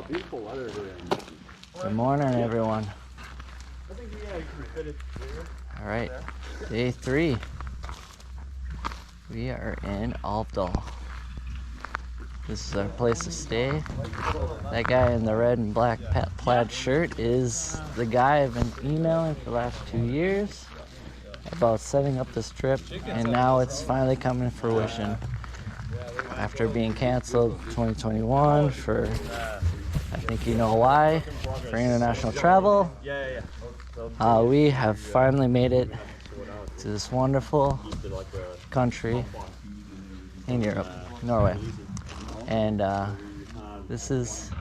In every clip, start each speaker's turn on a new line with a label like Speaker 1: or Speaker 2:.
Speaker 1: beautiful weather today.
Speaker 2: Good morning, everyone. All right, day 3. We are in Alvdal. This is our place to stay. That guy in the red and black plaid shirt is the guy I've been emailing for the last 2 years about setting up this trip, and now it's finally coming to fruition. After being canceled 2021 for, I think you know why, for international travel, we have finally made it to this wonderful country in Europe, Norway. And this is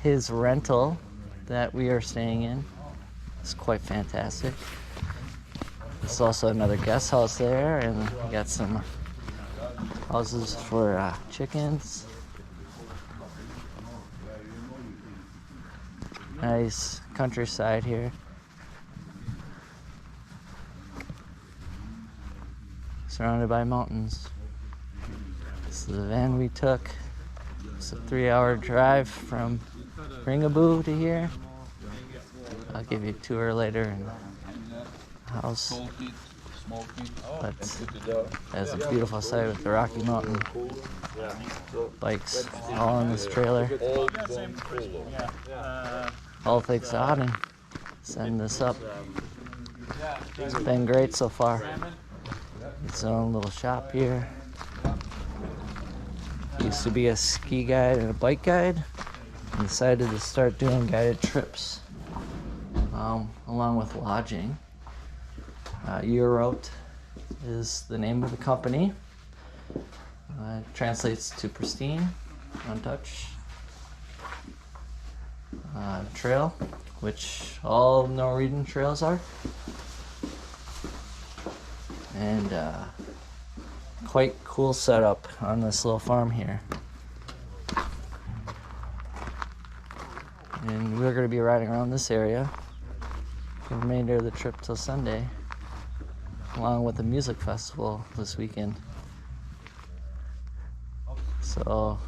Speaker 2: his rental that we are staying in. It's quite fantastic. There's also another guest house there, and we got some houses for chickens. Nice countryside here. Surrounded by mountains. This is the van we took. It's a 3-hour drive from Ringaboo to here. I'll give you a tour later in the house. But that's a beautiful sight with the Rocky Mountain bikes all in this trailer. All thanks to Auden setting this up. It's been great so far. Its own little shop here. Used to be a ski guide and a bike guide, and decided to start doing guided trips along with lodging. Eurote is the name of the company. It translates to pristine, untouched. Trail, which all Norwegian trails are. And quite cool setup on this little farm here. And we're going to be riding around this area for the remainder of the trip till Sunday, along with the music festival this weekend. So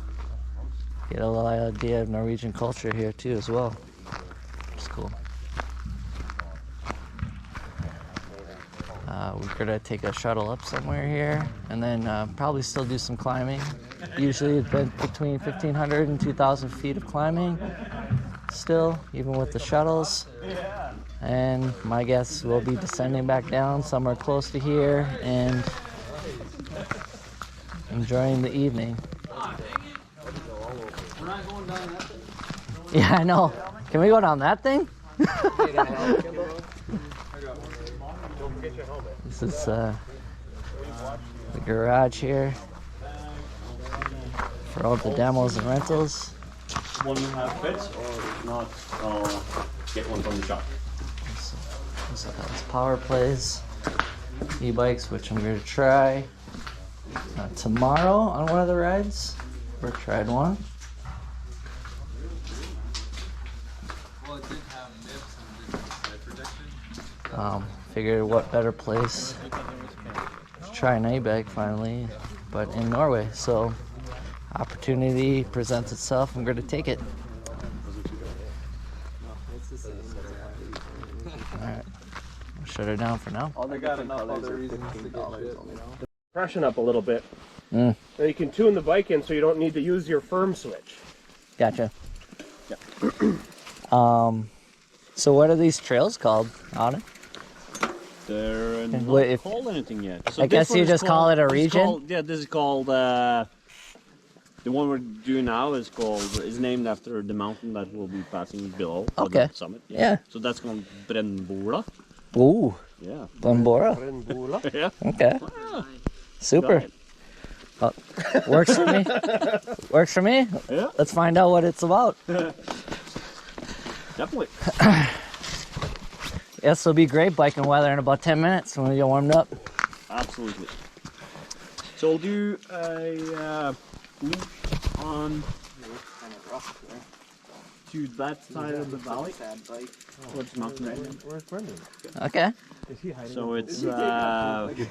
Speaker 2: get a little idea of Norwegian culture here too as well. It's cool. We're gonna take a shuttle up somewhere here, and then probably still do some climbing. Usually it's been between 1,500 and 2,000 feet of climbing still, even with the shuttles. And my guess will be descending back down somewhere close to here and enjoying the evening. Yeah, I know. Can we go down that thing? This is the garage here for all the demos and rentals.
Speaker 1: One have fits, or if not, I'll get one from the shop.
Speaker 2: So that's power plays, e-bikes, which I'm going to try tomorrow on one of the rides. Or tried one. Figured what better place to try an e-bike finally, but in Norway. So opportunity presents itself. I'm going to take it. Alright, I'll shut her down for now.
Speaker 1: I got enough other reasons to get compression up a little bit.
Speaker 2: Mm.
Speaker 1: Now you can tune the bike in so you don't need to use your firm switch.
Speaker 2: Gotcha.
Speaker 1: Yeah.
Speaker 2: So what are these trails called, Auden?
Speaker 3: They're not called anything yet. So
Speaker 2: I guess you just call it a region?
Speaker 3: This is called, the one we're doing now is named after the mountain that will be passing below.
Speaker 2: Okay.
Speaker 3: The summit.
Speaker 2: Yeah.
Speaker 3: So that's called Brennbola.
Speaker 2: Ooh.
Speaker 3: Yeah.
Speaker 2: Brennbola.
Speaker 3: Yeah.
Speaker 2: Okay. Super. Well, works for me. Works for me.
Speaker 3: Yeah.
Speaker 2: Let's find out what it's about.
Speaker 3: Definitely.
Speaker 2: This will be great biking weather in about 10 minutes when we get warmed up.
Speaker 3: Absolutely. So we'll do a loop on to that side of the valley towards Mountain Range.
Speaker 2: Okay.
Speaker 3: So it's yeah, like a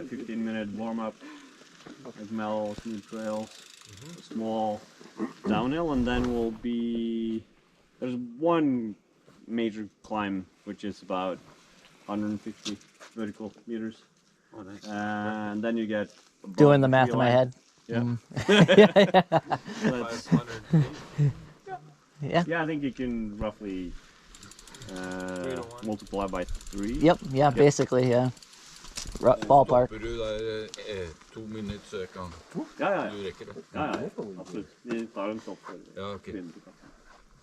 Speaker 3: 15-minute warm-up, like mellow, smooth trails, small downhill, and then we'll be. There's one major climb, which is about 150 vertical meters.
Speaker 1: Oh, nice.
Speaker 3: And then you get
Speaker 2: Doing the math in my head.
Speaker 3: Yeah. That's-
Speaker 4: 500 feet.
Speaker 3: yeah, I think you can roughly multiply by 3.
Speaker 2: Yep. Yeah. Basically. Yeah. Ballpark.
Speaker 4: Stopper du der 2 minutter
Speaker 3: Ja.
Speaker 4: Du rekker det.
Speaker 3: Ja, absolutt. Vi tar en stopp for
Speaker 4: Ja, ok.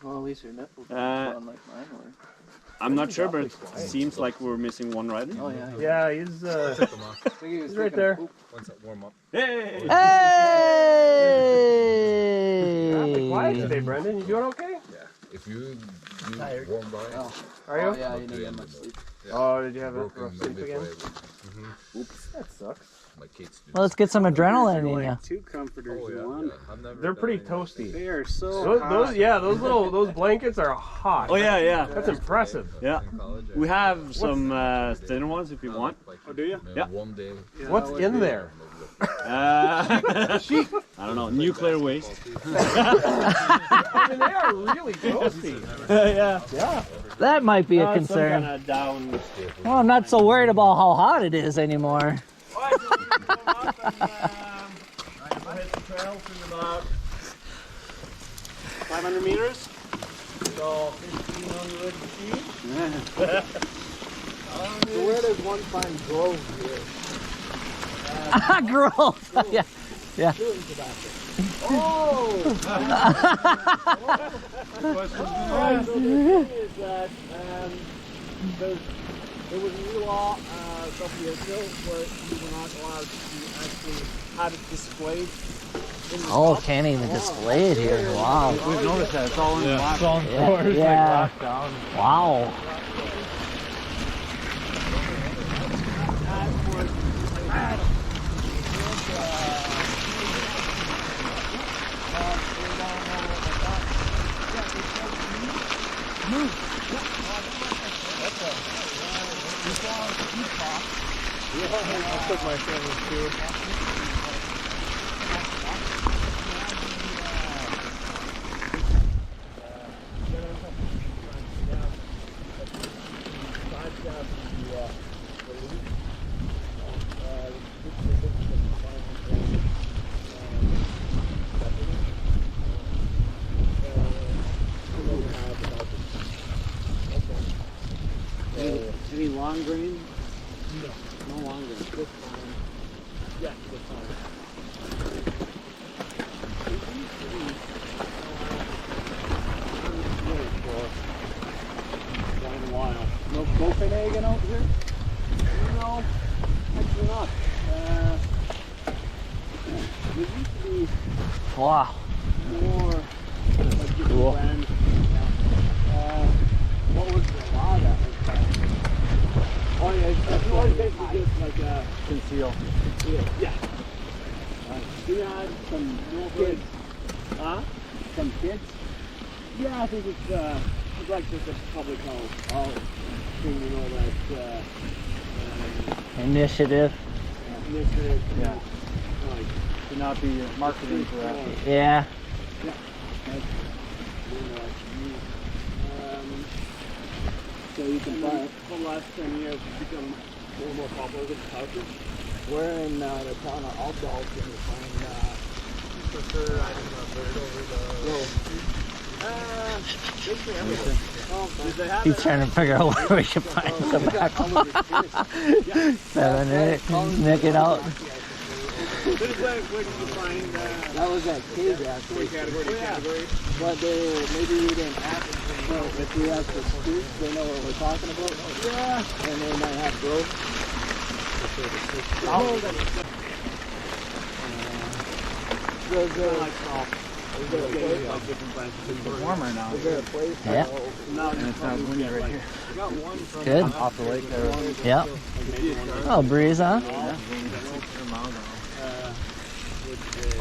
Speaker 5: Well, at least your nipples
Speaker 3: Uh,
Speaker 5: don't like mine, or...
Speaker 3: I'm not sure, but it seems like we're missing one rider.
Speaker 5: Oh, yeah.
Speaker 6: Yeah, he's
Speaker 5: He's
Speaker 6: right there.
Speaker 4: Once that warm up.
Speaker 3: Hey!
Speaker 6: Be quiet
Speaker 2: Hey!
Speaker 6: today, Brendan. You doing okay?
Speaker 4: Yeah. If you do warm by,
Speaker 6: Are you?
Speaker 5: Oh, yeah, you didn't get much sleep.
Speaker 6: Oh, did you have a
Speaker 4: broken
Speaker 6: rough sleep again?
Speaker 4: Oops.
Speaker 6: That sucks.
Speaker 4: My kids do.
Speaker 2: Well, let's get some adrenaline in you.
Speaker 7: Two comforters
Speaker 4: Oh,
Speaker 7: in
Speaker 4: yeah,
Speaker 7: one.
Speaker 4: yeah. I've never
Speaker 6: They're pretty
Speaker 4: done any of
Speaker 6: toasty.
Speaker 7: They are so
Speaker 6: Those those blankets are hot.
Speaker 3: Oh, yeah.
Speaker 6: That's impressive.
Speaker 3: Yeah.
Speaker 4: in college.
Speaker 3: We have some thinner ones if you want.
Speaker 7: Oh, do you?
Speaker 3: Yeah.
Speaker 4: One day.
Speaker 6: What's in there?
Speaker 3: I don't know. Nuclear waste.
Speaker 6: I mean, they are really toasty.
Speaker 3: Yeah.
Speaker 6: Yeah.
Speaker 2: That might be a
Speaker 3: Some
Speaker 2: concern.
Speaker 3: kind of down.
Speaker 2: Well, I'm not so worried about how hot it is anymore.
Speaker 3: Hit the trails in about 500 meters. So 1,500 feet.
Speaker 7: So where does one find grove here?
Speaker 2: Growth. Yeah. Yeah.
Speaker 7: Oh!
Speaker 3: Alright, so the thing is that there was a new law a couple years ago where you were not allowed to actually have it displayed.
Speaker 2: Oh, can't even display it here. Wow.
Speaker 3: We've noticed that it's all in black.
Speaker 2: Yeah. Wow.
Speaker 6: I took my family too.
Speaker 7: Any long grain? No long grain. Just
Speaker 6: Yeah, that's fine.
Speaker 7: Quite a while. No Copenhagen out here? No, actually not. There used to be
Speaker 2: Wow.
Speaker 7: more like just
Speaker 2: Cool.
Speaker 7: brand. What was the law that was passed? Oh yeah, it's always basically just like a
Speaker 3: Conceal.
Speaker 7: yeah. We had some kids.
Speaker 3: Huh?
Speaker 7: Some kids? Yeah, I think it's like just a public health thing, you know, that
Speaker 2: Initiative.
Speaker 7: initiative.
Speaker 3: Yeah.
Speaker 7: Like,
Speaker 3: To not be marketing correct.
Speaker 2: Yeah.
Speaker 7: So you can buy for the last 10 years it's become a little more popular with pouches. We're in the town of Alvdal, and you find
Speaker 6: Prefer items on bird over
Speaker 7: basically everything. They have
Speaker 2: He's trying to figure out where we should find tobacco. Nick it out.
Speaker 7: Where did you find that was that cage actually. Category. But maybe we didn't ask them. If we ask the students, they know what we're talking about. Yeah. And they might have growth.
Speaker 5: It's warmer now.
Speaker 7: Is there a place?
Speaker 2: Yeah.
Speaker 5: And it's not windy right here.
Speaker 2: Good.
Speaker 5: Off the lake there.
Speaker 2: Yeah. Oh, breeze, huh?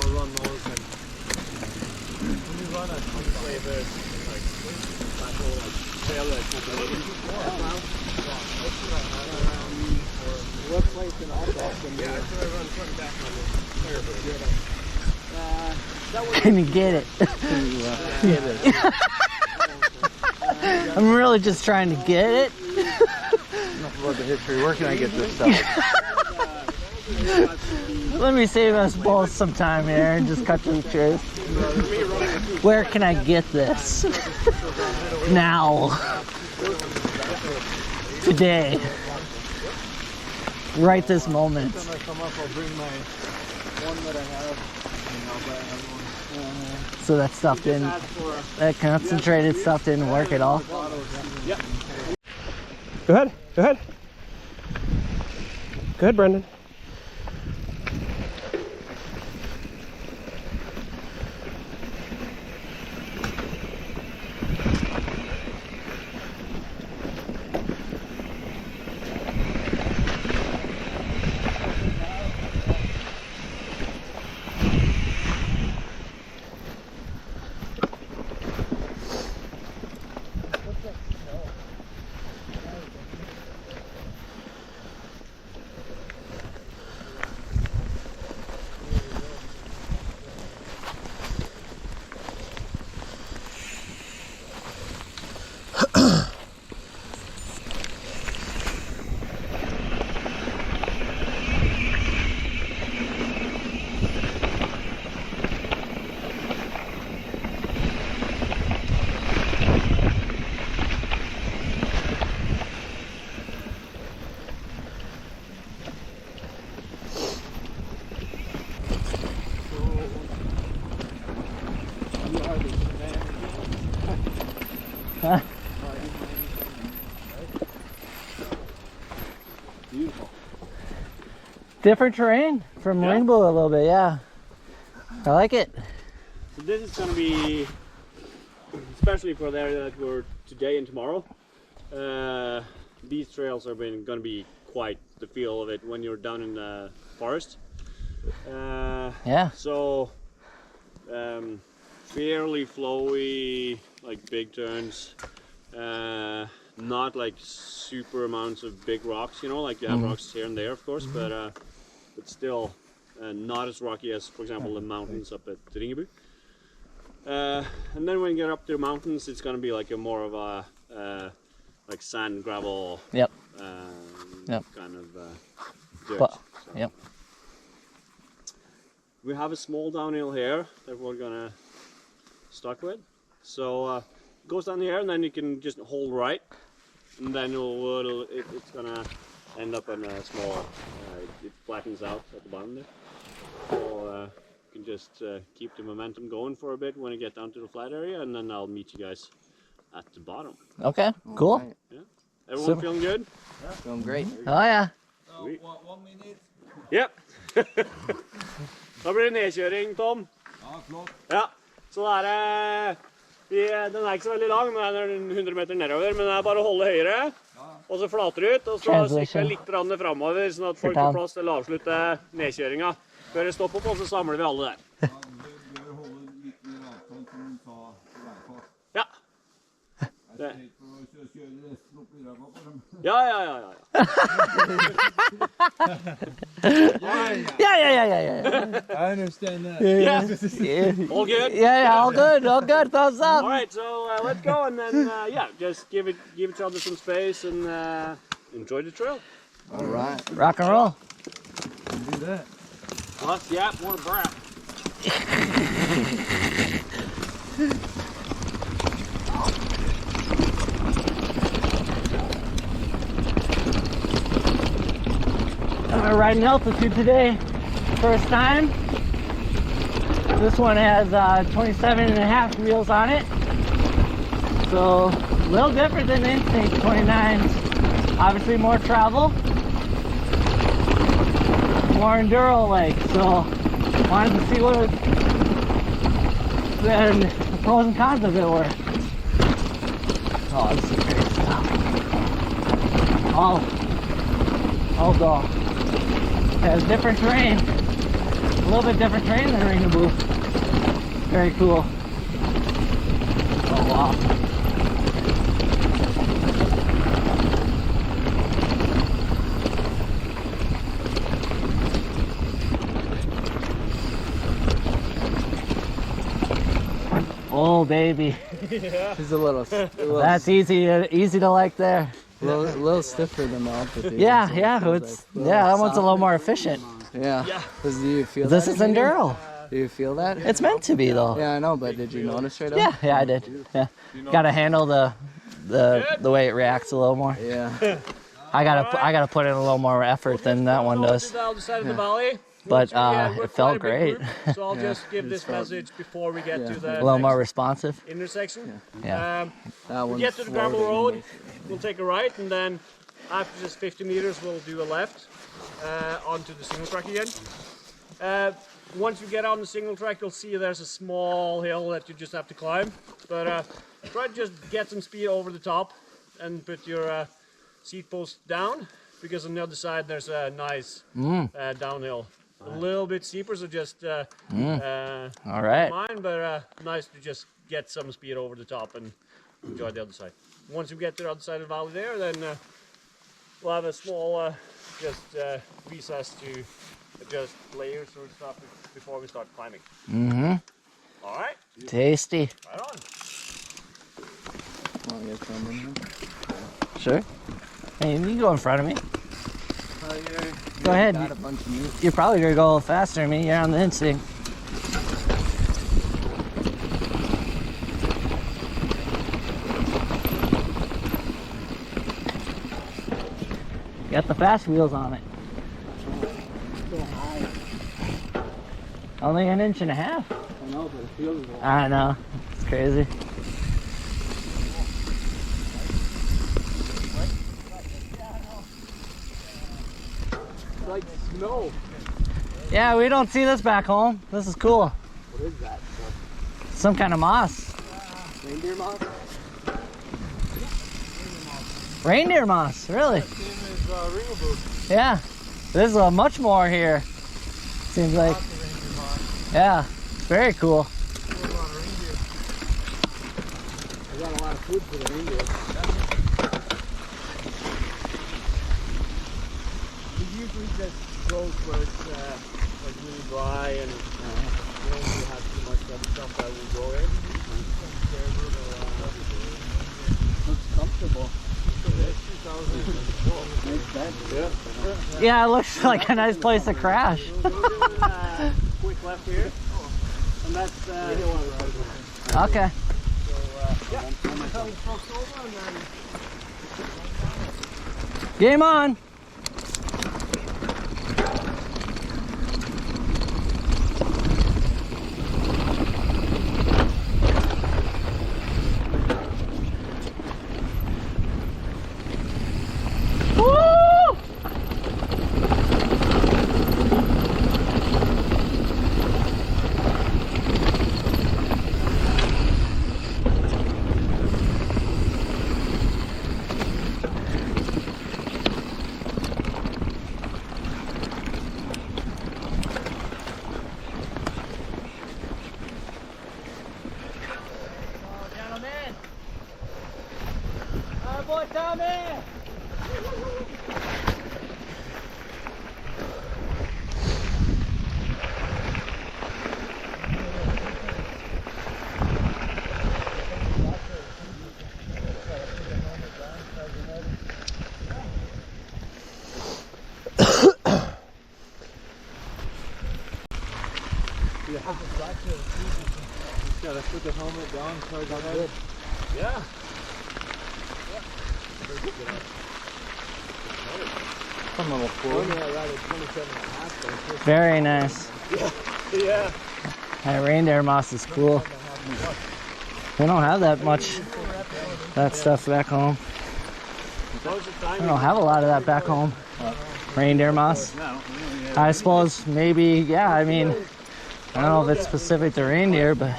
Speaker 6: I'll run those and when you run a display of this, like trailer
Speaker 7: What place in Alvdal can
Speaker 6: yeah, that's what I run front and back on this.
Speaker 2: Can you get it? I'm really just trying to get it.
Speaker 5: Enough about the history. Where can I get this stuff?
Speaker 2: Let me save us both some time here and just cut to the chase. Where can I get this? Now. Today. Right this moment.
Speaker 5: When I come up, I'll bring my one that I have, and I'll buy another one.
Speaker 2: So that stuff didn't, that concentrated stuff didn't work at all.
Speaker 6: Go ahead. Go ahead. Go ahead, Brendan.
Speaker 2: Different terrain from Rainbow a little bit, yeah. I like it.
Speaker 3: So this is going to be, especially for the area that we're today and tomorrow, these trails are going to be quite the feel of it when you're down in the forest.
Speaker 2: Yeah.
Speaker 3: So, fairly flowy, like big turns, not like super amounts of big rocks, you know, like you have rocks here and there, of course, but still not as rocky as, for example, the mountains up at Ringebu. And then when you get up to the mountains, it's going to be like a more of a like sand, gravel,
Speaker 2: Yep.
Speaker 3: kind of dirt.
Speaker 2: But,
Speaker 3: So
Speaker 2: yep.
Speaker 3: we have a small downhill here that we're gonna stuck with. So it goes down here, and then you can just hold right, and then it's gonna end up in a small. It flattens out at the bottom there. So you can just keep the momentum going for a bit when you get down to the flat area, and then I'll meet you guys at the bottom.
Speaker 2: Okay, cool.
Speaker 5: Right.
Speaker 3: Everyone
Speaker 2: Super.
Speaker 3: feeling good?
Speaker 5: Feeling great.
Speaker 2: Oh yeah.
Speaker 3: Sweet.
Speaker 4: 1 minute.
Speaker 3: Ja. Da blir det nedkjøring, Tom.
Speaker 4: Ja, flott.
Speaker 3: Ja, så da er det, den er ikke så veldig lang, men den er 100 meter nedover, men det er bare å holde høyre, og så flater ut, og så sykler jeg litt fremover, sånn at folk får plass til å avslutte nedkjøringa. Før det stopper på, så samler vi alle der.
Speaker 4: Ja, du bør holde litt mer avstand som du sa på veifart.
Speaker 3: Ja.
Speaker 4: Jeg er redd for å kjøre resten opp i ræva på dem.
Speaker 3: Ja.
Speaker 2: Yeah.
Speaker 5: I understand that.
Speaker 3: Yeah. All good?
Speaker 2: Yeah, all good, thumbs up.
Speaker 3: All right, so let's go, and then, just give each other some space and enjoy the trail.
Speaker 5: All right.
Speaker 2: Rock and roll.
Speaker 5: Do that.
Speaker 3: Us, yeah, more brat.
Speaker 2: I'm riding altitude today, first time. This one has 27.5 wheels on it. So a little different than the Instinct 29s. Obviously more travel, more enduro like. So wanted to see what the pros and cons of it were. Oh, this is great stuff. Alvdal. Has different terrain, a little bit different terrain than Ringebu. Very cool. Oh wow. Oh, baby.
Speaker 7: He's a little
Speaker 2: That's easy to like there.
Speaker 7: little stiffer than the altitude.
Speaker 2: Yeah,
Speaker 7: so
Speaker 2: yeah.
Speaker 7: it feels
Speaker 2: It's
Speaker 7: like
Speaker 2: that one's a little more efficient.
Speaker 7: Yeah. Do you feel
Speaker 2: This
Speaker 7: that?
Speaker 2: is enduro.
Speaker 7: Do you feel that?
Speaker 2: It's meant to be though.
Speaker 7: Yeah, I know, but did you notice right away?
Speaker 2: Yeah, I did. Yeah. Gotta handle the way it reacts a little more.
Speaker 7: Yeah.
Speaker 2: I gotta put in a little more effort than that one does.
Speaker 3: To the other side of the valley.
Speaker 2: But
Speaker 3: We're
Speaker 2: it
Speaker 3: quite
Speaker 2: felt
Speaker 3: a big
Speaker 2: great.
Speaker 3: group, so I'll just give this message before we get to the
Speaker 2: A little more
Speaker 3: next
Speaker 2: responsive.
Speaker 3: intersection.
Speaker 2: Yeah.
Speaker 7: That
Speaker 3: We
Speaker 7: one's
Speaker 3: get to the gravel
Speaker 7: floating.
Speaker 3: road, we'll take a right, and then after just 50 meters, we'll do a left onto the single track again. Once you get on the single track, you'll see there's a small hill that you just have to climb. But try to just get some speed over the top and put your seat post down, because on the other side there's a nice downhill. A little bit steeper, so just
Speaker 2: All right.
Speaker 3: mind, but nice to just get some speed over the top and enjoy the other side. Once you get to the other side of the valley there, then we'll have a small recess to adjust layers or stuff before we start climbing. All right.
Speaker 2: Tasty.
Speaker 3: Right on.
Speaker 7: Want to get some in here?
Speaker 2: Sure. Hey, you can go in front of me. Go ahead.
Speaker 7: Got a bunch of meat.
Speaker 2: You're probably gonna go a little faster than me. You're on the instinct. Got the fast wheels on it. Only an inch and a half.
Speaker 7: I know, but it feels like
Speaker 2: I know. It's crazy.
Speaker 7: it's like snow.
Speaker 2: Yeah, we don't see this back home. This is cool.
Speaker 7: What is that?
Speaker 2: Some kind of moss.
Speaker 7: Reindeer moss?
Speaker 2: Reindeer moss, really? Yeah, there's much more here. Seems like. Yeah, very cool.
Speaker 7: I got a lot of food for the reindeer.
Speaker 3: It usually just grows where it's like really dry and you don't really have too much other stuff that will grow in.
Speaker 7: Looks comfortable.
Speaker 2: Yeah, it looks like a nice place to crash.
Speaker 3: Quick left here, and that's
Speaker 2: Okay. Game on.
Speaker 5: Gotta put the helmet down, charge the head.
Speaker 3: yeah.
Speaker 7: Some little food.
Speaker 2: Very nice.
Speaker 3: Yeah.
Speaker 2: That reindeer moss is cool. We don't have that much that stuff back home. We don't have a lot of that back home. Reindeer moss. I suppose maybe, yeah, I mean, I don't know if it's specific to reindeer, but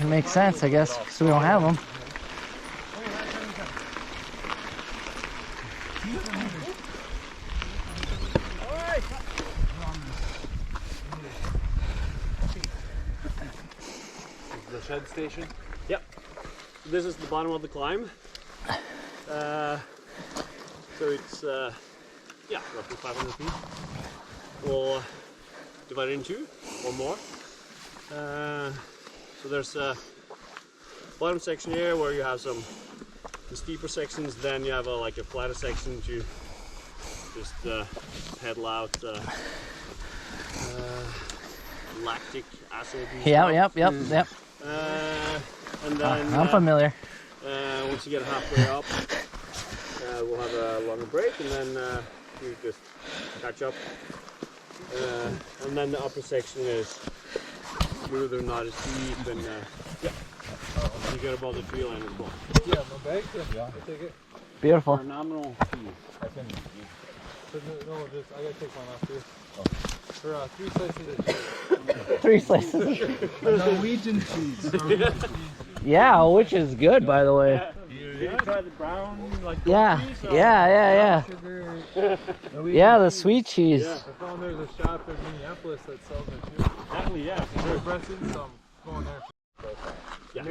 Speaker 2: it makes sense, I guess, because we don't have them.
Speaker 3: The shed station? Yep. This is the bottom of the climb. So it's, yeah, roughly 500 feet. We'll divide it in two or more. So there's a bottom section here where you have some steeper sections, then you have like a flatter section to just pedal out lactic acid.
Speaker 2: Yep.
Speaker 3: And then
Speaker 2: I'm familiar.
Speaker 3: once you get halfway up, we'll have a longer break, and then you just catch up. And then the upper section is smoother, not as deep, and you get above the tree line as well.
Speaker 5: Yeah, my bag. Yeah, I take it.
Speaker 2: Beautiful.
Speaker 3: Phenomenal.
Speaker 5: No, just I gotta take one off too. For 3 slices of cheese.
Speaker 2: 3 slices.
Speaker 4: Norwegian cheese.
Speaker 2: Yeah, which is good, by the way.
Speaker 3: Did you try the brown, like
Speaker 2: Yeah,
Speaker 3: cheese, or-
Speaker 2: yeah.
Speaker 5: Sugar.
Speaker 2: Yeah, the sweet cheese.
Speaker 3: Yeah.
Speaker 5: I found there's a shop in Minneapolis that sells it too.
Speaker 3: Definitely, yeah.
Speaker 5: They're pressing, so I'm going there.
Speaker 3: Yeah.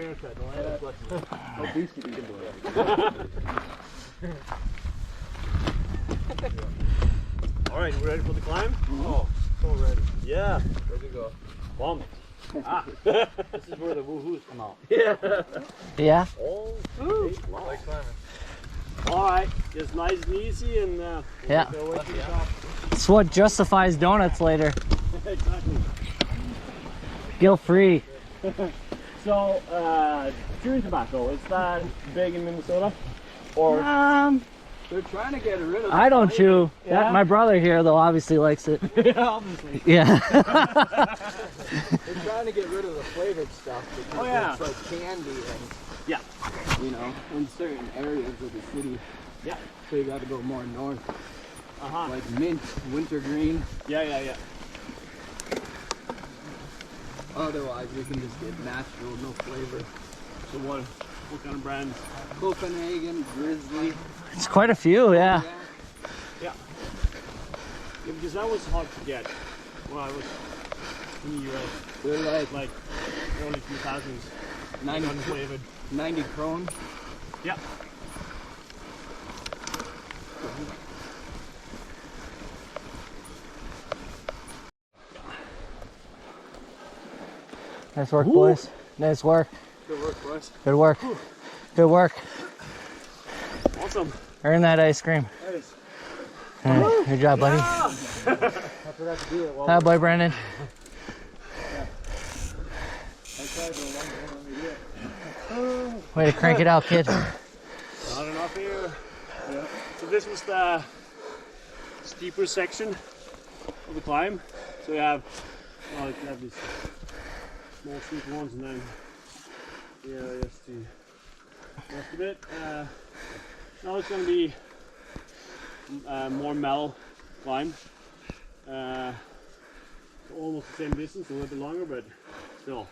Speaker 3: All right, you ready for the climb?
Speaker 5: Oh, so ready.
Speaker 3: Yeah.
Speaker 5: Ready to go.
Speaker 3: Bomb.
Speaker 1: This is where the woohoos come out.
Speaker 3: Yeah.
Speaker 2: Yeah.
Speaker 3: All
Speaker 5: Like climbing.
Speaker 3: right, just nice and easy, and
Speaker 2: Yeah.
Speaker 3: go away to the top.
Speaker 2: It's what justifies donuts later.
Speaker 3: Exactly.
Speaker 2: Guilt free.
Speaker 3: So, chewing tobacco, is that big in Minnesota? Or
Speaker 7: They're trying to get rid of
Speaker 2: I don't chew.
Speaker 3: Yeah?
Speaker 2: That, my brother here, though, obviously likes it.
Speaker 3: obviously.
Speaker 2: Yeah.
Speaker 7: They're trying to get rid of the flavored stuff because
Speaker 3: Oh, yeah.
Speaker 7: it's like candy and
Speaker 3: Yeah.
Speaker 7: you know, in certain areas of the city.
Speaker 3: Yeah.
Speaker 7: So you got to go more north,
Speaker 3: Uh-huh.
Speaker 7: like mint, wintergreen.
Speaker 3: Yeah.
Speaker 7: Otherwise, we can just get natural, no flavor.
Speaker 3: So what kind of brands?
Speaker 7: Copenhagen, Grizzly.
Speaker 2: It's quite a few, yeah.
Speaker 3: Yeah, because that was hard to get when I was in the US.
Speaker 7: They're
Speaker 3: Like early 2000s.
Speaker 7: 90,
Speaker 3: Unflavored.
Speaker 7: 90 krone.
Speaker 3: Yeah.
Speaker 2: Nice work, boys. Nice work.
Speaker 3: Good work, boys.
Speaker 2: Good work. Good work.
Speaker 3: Awesome.
Speaker 2: Earn that ice cream.
Speaker 3: Nice.
Speaker 2: All right, good job, buddy.
Speaker 3: I forgot to do it while
Speaker 2: Hi, boy, Brandon. Way to crank it out, kid.
Speaker 3: not enough here. Yeah. So this was the steeper section of the climb. So you have these small steep ones, and then just the rest of it. Now it's going to be more mellow climb. Almost the same distance, a little bit longer, but still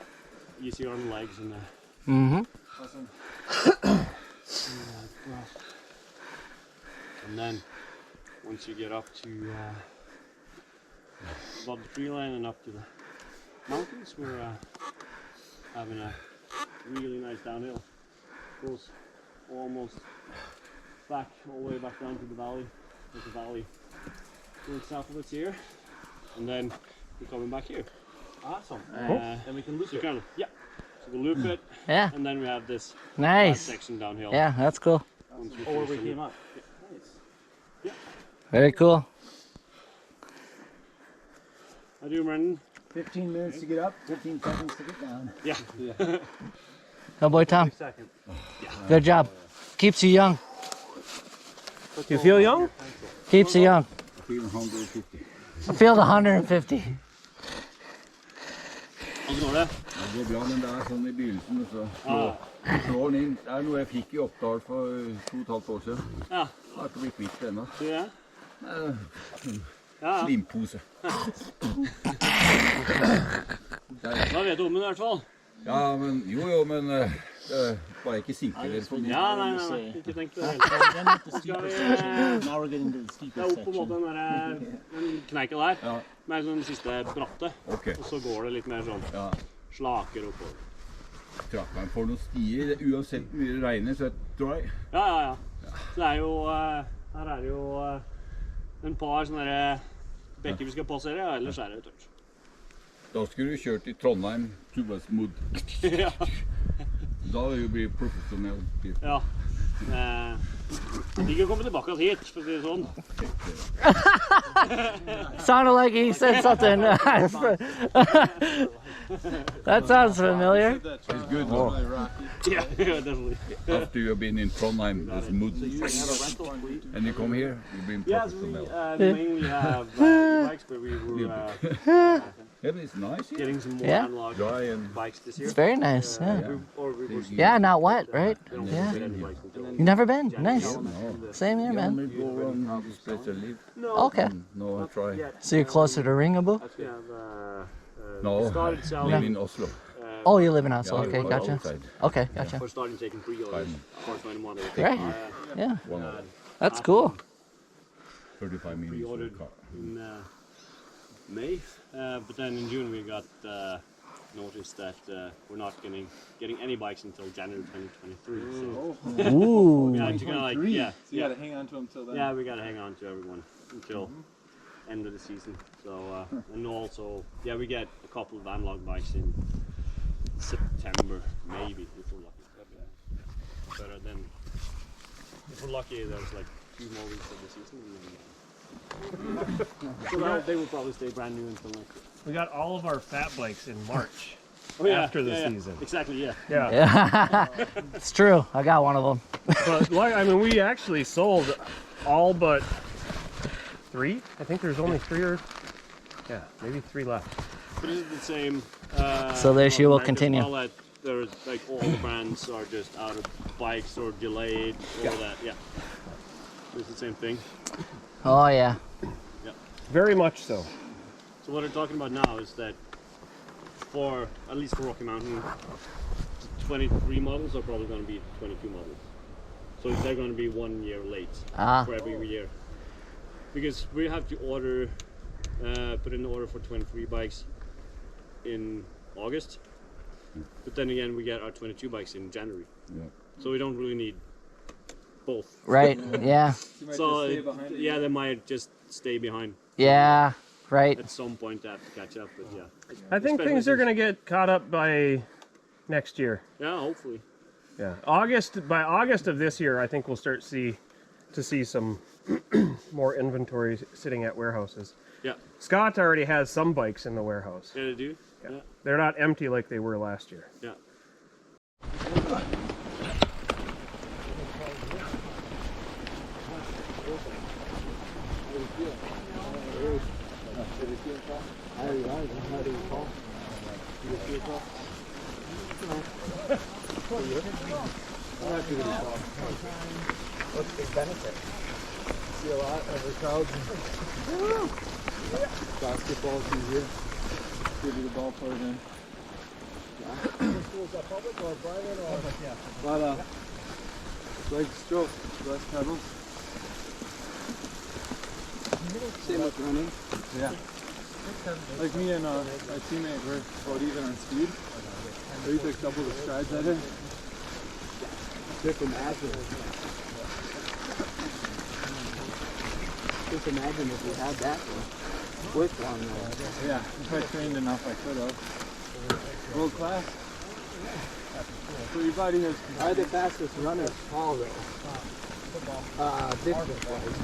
Speaker 3: easier on the legs and
Speaker 2: Mm-hmm.
Speaker 3: and then once you get up to above the tree line and up to the mountains, we're having a really nice downhill. Goes almost back, all the way back down to the valley. There's the valley going south of us here, and then we're coming back here.
Speaker 1: Awesome.
Speaker 3: And we can loop it. Kind of, yeah. So we loop it,
Speaker 2: Yeah.
Speaker 3: and then we have this last
Speaker 2: Nice.
Speaker 3: section downhill.
Speaker 2: Yeah, that's cool.
Speaker 3: Once we
Speaker 1: Or we
Speaker 3: finish the
Speaker 1: came
Speaker 3: loop.
Speaker 1: up.
Speaker 2: Very cool.
Speaker 3: How do you, Brendan?
Speaker 1: 15 minutes to get up, 15 seconds to get down.
Speaker 3: Yeah.
Speaker 2: Oh, boy, Tom.
Speaker 1: Second.
Speaker 2: Good job. Keeps you young.
Speaker 3: You feel young?
Speaker 2: Keeps you young.
Speaker 4: 450.
Speaker 2: I feel the 150.
Speaker 3: Hvordan går det?
Speaker 4: Det går bra, men det er sånn i begynnelsen. Og så slår den inn. Det er noe jeg fikk i Oppdal for 2,5 år siden.
Speaker 3: Ja.
Speaker 4: Jeg har ikke blitt kvitt det ennå.
Speaker 3: Tror du det? Ja.
Speaker 4: Slimpose.
Speaker 3: Da vet du om den i hvert fall.
Speaker 4: Ja, men men bare ikke sinke dere for mye.
Speaker 3: Ja, nei. Ikke tenk på det.
Speaker 1: Now we're getting to the
Speaker 3: Det
Speaker 1: steeper
Speaker 3: er opp på en
Speaker 1: section.
Speaker 3: måte den kneiken der,
Speaker 4: Ja.
Speaker 3: med sånn siste bratte.
Speaker 4: Ok,
Speaker 3: Og så går det litt mer sånn
Speaker 4: ja.
Speaker 3: slaker oppover.
Speaker 4: Trapperen får noen stier, uansett hvor mye det regner, så er det dry.
Speaker 3: Ja. Så det er jo, her er det jo en par sånne der bekker vi skal passere, og ellers er det tørt.
Speaker 4: Da skulle du kjørt i Trondheim, Tubasmod.
Speaker 3: Ja.
Speaker 4: Da er du blir profesjonell.
Speaker 3: Ja. Ikke komme tilbake hit, for å si det sånn.
Speaker 2: Sounded like he said something. That sounds familiar.
Speaker 4: It's good.
Speaker 3: Yeah, definitely.
Speaker 4: After you've been in Trondheim, there's mud. And you come here, you've been
Speaker 3: Yes, we
Speaker 4: professional.
Speaker 3: mainly have bikes, but we were
Speaker 4: Yeah, but it's nice here.
Speaker 3: getting some more
Speaker 2: Yeah.
Speaker 3: analog
Speaker 4: Dry and
Speaker 3: bikes this year.
Speaker 2: It's very nice. Yeah.
Speaker 3: We were
Speaker 2: Yeah, not wet, right?
Speaker 3: we don't
Speaker 2: Yeah.
Speaker 3: get any bikes until
Speaker 2: You never been? Nice.
Speaker 4: no.
Speaker 2: Same here,
Speaker 4: Yeah,
Speaker 2: man.
Speaker 4: we go around this place I live.
Speaker 2: Okay.
Speaker 4: No, I try.
Speaker 2: So you're closer to Ringabo?
Speaker 3: We have
Speaker 4: No,
Speaker 3: started
Speaker 4: I
Speaker 3: selling.
Speaker 4: live in Oslo.
Speaker 2: Oh, you live in Oslo.
Speaker 4: Yeah,
Speaker 2: Okay,
Speaker 4: I'm
Speaker 2: gotcha.
Speaker 4: outside.
Speaker 2: Okay, gotcha.
Speaker 3: We're starting taking pre-orders. First one model.
Speaker 2: Right. Yeah,
Speaker 4: One hour,
Speaker 2: that's cool.
Speaker 4: 35 minutes.
Speaker 3: Pre-ordered
Speaker 4: in the car.
Speaker 3: in May, but then in June we got notice that we're not getting any bikes until January 2023. So
Speaker 2: Ooh.
Speaker 3: we had to kind of like
Speaker 5: So you
Speaker 3: yeah,
Speaker 5: gotta hang on to them till then.
Speaker 3: yeah, we gotta hang on to everyone until end of the season. So and also we get a couple of analog bikes in September maybe if we're lucky. But then if we're lucky, there's like 2 more weeks of the season. And then, so they will probably stay brand new until next year.
Speaker 6: We got all of our fat bikes in March.
Speaker 3: Oh, yeah,
Speaker 6: After the
Speaker 3: yeah.
Speaker 6: season.
Speaker 3: Exactly, yeah.
Speaker 6: Yeah.
Speaker 2: Yeah, it's true. I got one of them.
Speaker 6: But like, I mean, we actually sold all but 3. I think there's only 3 or maybe 3 left.
Speaker 3: But is it the same?
Speaker 2: So the issue will
Speaker 3: as
Speaker 2: continue.
Speaker 3: well that there's like all the brands are just out of bikes or delayed, all that. Yeah. It's the same thing.
Speaker 2: Oh yeah.
Speaker 6: Very much so.
Speaker 3: So what they're talking about now is that for at least for Rocky Mountain, 23 models are probably going to be 22 models. So they're going to be 1 year late
Speaker 2: Ah.
Speaker 3: for every year. Because we have to order, put in an order for 23 bikes in August. But then again, we get our 22 bikes in January.
Speaker 4: Yeah.
Speaker 3: So we don't really need both.
Speaker 2: Right. Yeah.
Speaker 3: So they might just stay behind.
Speaker 2: Yeah. Right.
Speaker 3: At some point they have to catch up, but yeah.
Speaker 6: I think things are going to get caught up by next year.
Speaker 3: Yeah, hopefully.
Speaker 6: Yeah. By August of this year, I think we'll start to see some more inventory sitting at warehouses.
Speaker 3: Yeah.
Speaker 6: Scott already has some bikes in the warehouse.
Speaker 3: Yeah, they do.
Speaker 6: Yeah. They're not empty like they were last year.
Speaker 3: Yeah.
Speaker 7: What's the benefit? See a lot of the crowds. Basketball's easier. Give you the ball players in. Was that public or private or? Yeah. But leg stroke, less pedals. Same with running. Yeah. Like me and my teammate, we're about even on speed. He's like double the strides at it. Just imagine. Just imagine if we had that quick one. Yeah, if I trained enough, I could have. World class. So your body has. Are the fastest runners tall though? Distance wise.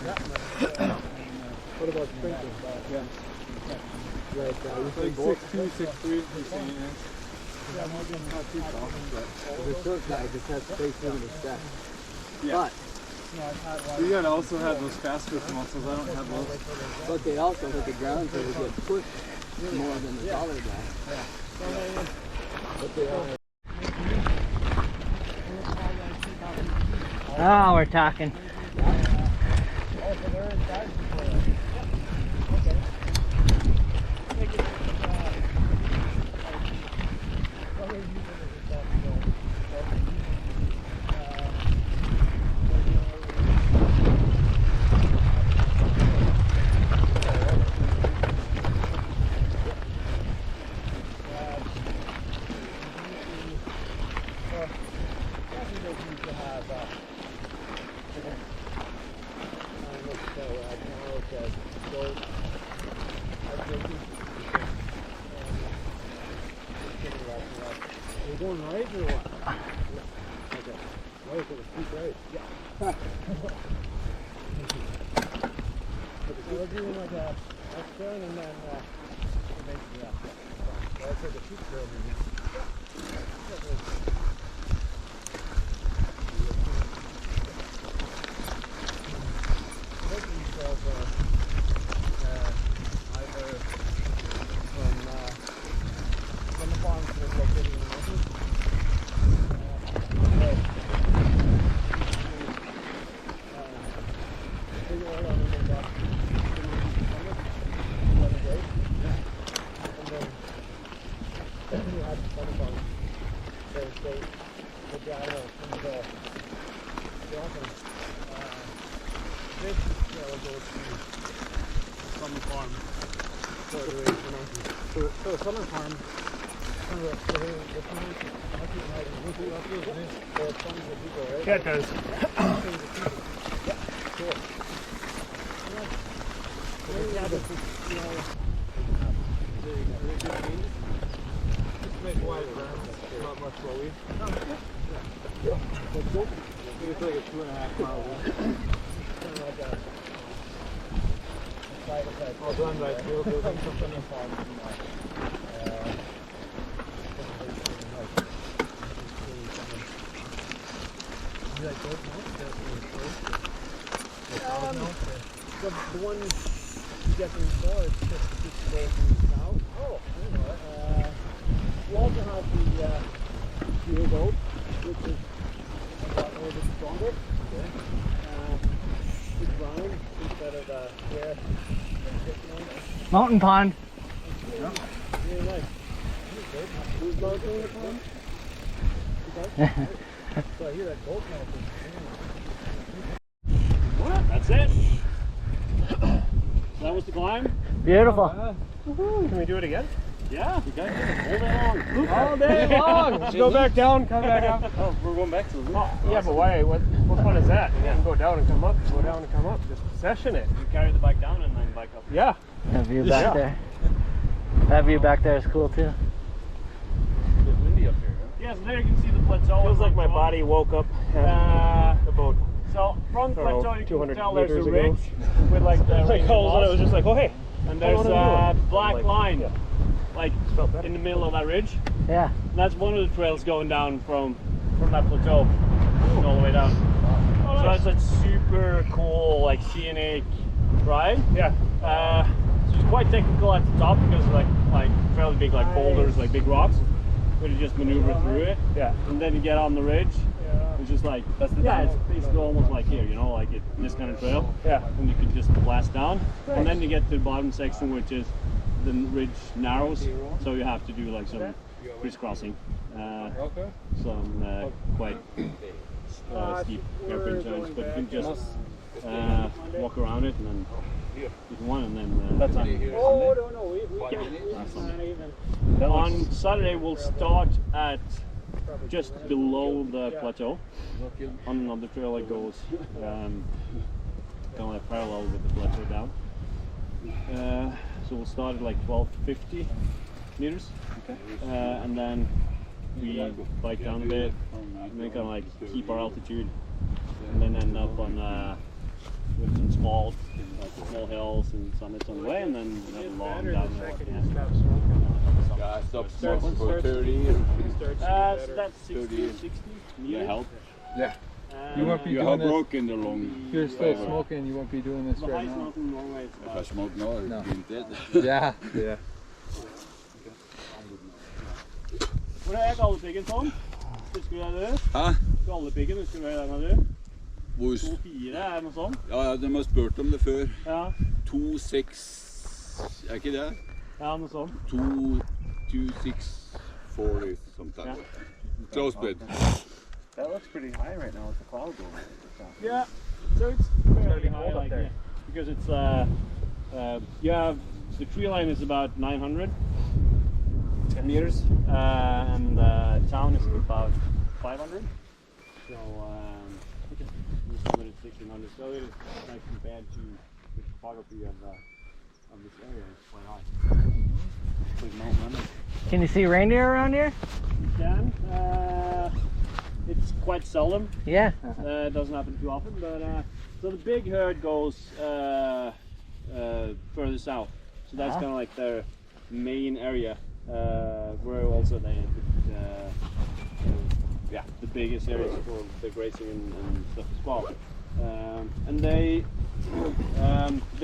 Speaker 7: What about sprinting? Yeah. Like 6'2", 6'3", you're saying, yeah, not too tall. The short guy just has space in the step. Yeah. But you gotta also have those fast twitch muscles. I don't have those. But they also hit the ground so they get pushed more than the taller guy. Yeah. But they are.
Speaker 2: Oh, we're talking.
Speaker 6: going right or what? Okay. Right, so it's deep right. Yeah. So we're doing like a turn and then eventually up. That's like a peak trail movement. Most of these trails are either from the farms that are located in the mountains. Big oil on the way up. And then you have the funny farms. So the guy from the often this trail goes from the farm all the way to the mountains. So the southern farm, yeah, it does. Yeah, cool. Nice wide ground, not much flowy. It's like a 2.5 mile walk. Kind of like that. All done by field building something in farm. The one you get in the store is just going south. Oh, I know it. You also have the field oat, which is a little bit stronger. It's brown instead of the hair.
Speaker 7: Mountain pond.
Speaker 6: Yeah. Really nice. Who's mountain in the pond? Okay. So I hear that goat mountain.
Speaker 3: What? That's it. So that was the climb.
Speaker 7: Beautiful.
Speaker 6: Can we do it again?
Speaker 3: Yeah, you guys did it all day long.
Speaker 6: All day long. Just go back down, come back up.
Speaker 3: Oh, we're going back to the roof.
Speaker 6: Yeah, but why? What fun is that? You can go down and come up, go down and come up. Just session it.
Speaker 3: You carry the bike down and then bike up.
Speaker 6: Yeah.
Speaker 2: That view back there. That view back there is cool too.
Speaker 3: It's windy up here. Yeah, so there you can see the plateau.
Speaker 6: Feels like my body woke up about
Speaker 3: so from the plateau you can
Speaker 6: 200
Speaker 3: tell there's a
Speaker 6: meters
Speaker 3: ridge
Speaker 6: ago.
Speaker 3: with like the
Speaker 6: like all of a sudden it was just like, oh hey.
Speaker 3: and there's a black
Speaker 6: Like,
Speaker 3: line
Speaker 6: yeah.
Speaker 3: like in the middle of that ridge.
Speaker 2: Yeah.
Speaker 3: And that's one of the trails going down from that plateau all the way down.
Speaker 6: Oh,
Speaker 3: So
Speaker 6: nice.
Speaker 3: that's a super cool like scenic ride.
Speaker 6: Yeah.
Speaker 3: So it's quite technical at the top because like fairly big like boulders, like big rocks. But you just maneuver through it.
Speaker 6: Yeah.
Speaker 3: And then you get on the ridge. It's just like it's basically almost like here, you know, like this kind of trail.
Speaker 6: Yeah.
Speaker 3: And you can just blast down. And then you get to the bottom section, which is the ridge narrows, so you have to do like some crisscrossing. Some quite steep hairpin turns, but you can just walk around it and then if you want, and then
Speaker 6: That's
Speaker 7: Oh, no.
Speaker 3: yeah. On Saturday we'll start at just below the plateau on another trail that goes kind of like parallel with the plateau down. So we'll start at like 1250 meters, and then we bike down a bit, and then kind of like keep our altitude, and then end up on with some small hills and summits on the way, and then have a long downhill at the end.
Speaker 4: Yeah, stop smoking for 30.
Speaker 3: So that's 60 meters.
Speaker 1: help.
Speaker 4: Yeah.
Speaker 5: You won't be
Speaker 1: You
Speaker 5: doing
Speaker 1: have
Speaker 5: this.
Speaker 1: broken the long.
Speaker 5: If you're still smoking, you won't be doing this
Speaker 3: The
Speaker 5: right
Speaker 3: highest
Speaker 5: now.
Speaker 3: mountain in Norway is
Speaker 1: If I
Speaker 3: about
Speaker 1: smoke now, I'd
Speaker 5: No.
Speaker 1: be dead.
Speaker 5: Yeah. Yeah.
Speaker 3: Hvor er gallepiggen sånn? Husker du det?
Speaker 1: Hæ?
Speaker 3: Gallepiggen, husker du det?
Speaker 1: Hvor?
Speaker 3: 2,4 er noe sånt?
Speaker 1: Ja, de har spurt om det før.
Speaker 3: Ja,
Speaker 1: 2,6, er ikke det?
Speaker 3: ja noe sånt.
Speaker 1: 2,640 something.
Speaker 3: Yeah.
Speaker 1: Close bit.
Speaker 6: That looks pretty high right now with the cloud going.
Speaker 3: Yeah, so it's fairly high like
Speaker 6: there.
Speaker 3: yeah, because it's you have the tree line is about 900 meters, and the town is about 500. So I think it's 1600. So it is like compared to the topography of of this area is quite high. Big mountain.
Speaker 2: Can you see reindeer around here?
Speaker 3: You can. It's quite seldom.
Speaker 2: Yeah.
Speaker 3: It doesn't happen too often, but so the big herd goes further south. So that's kind of like their main area, where also they the biggest areas for the grazing and stuff as well. And they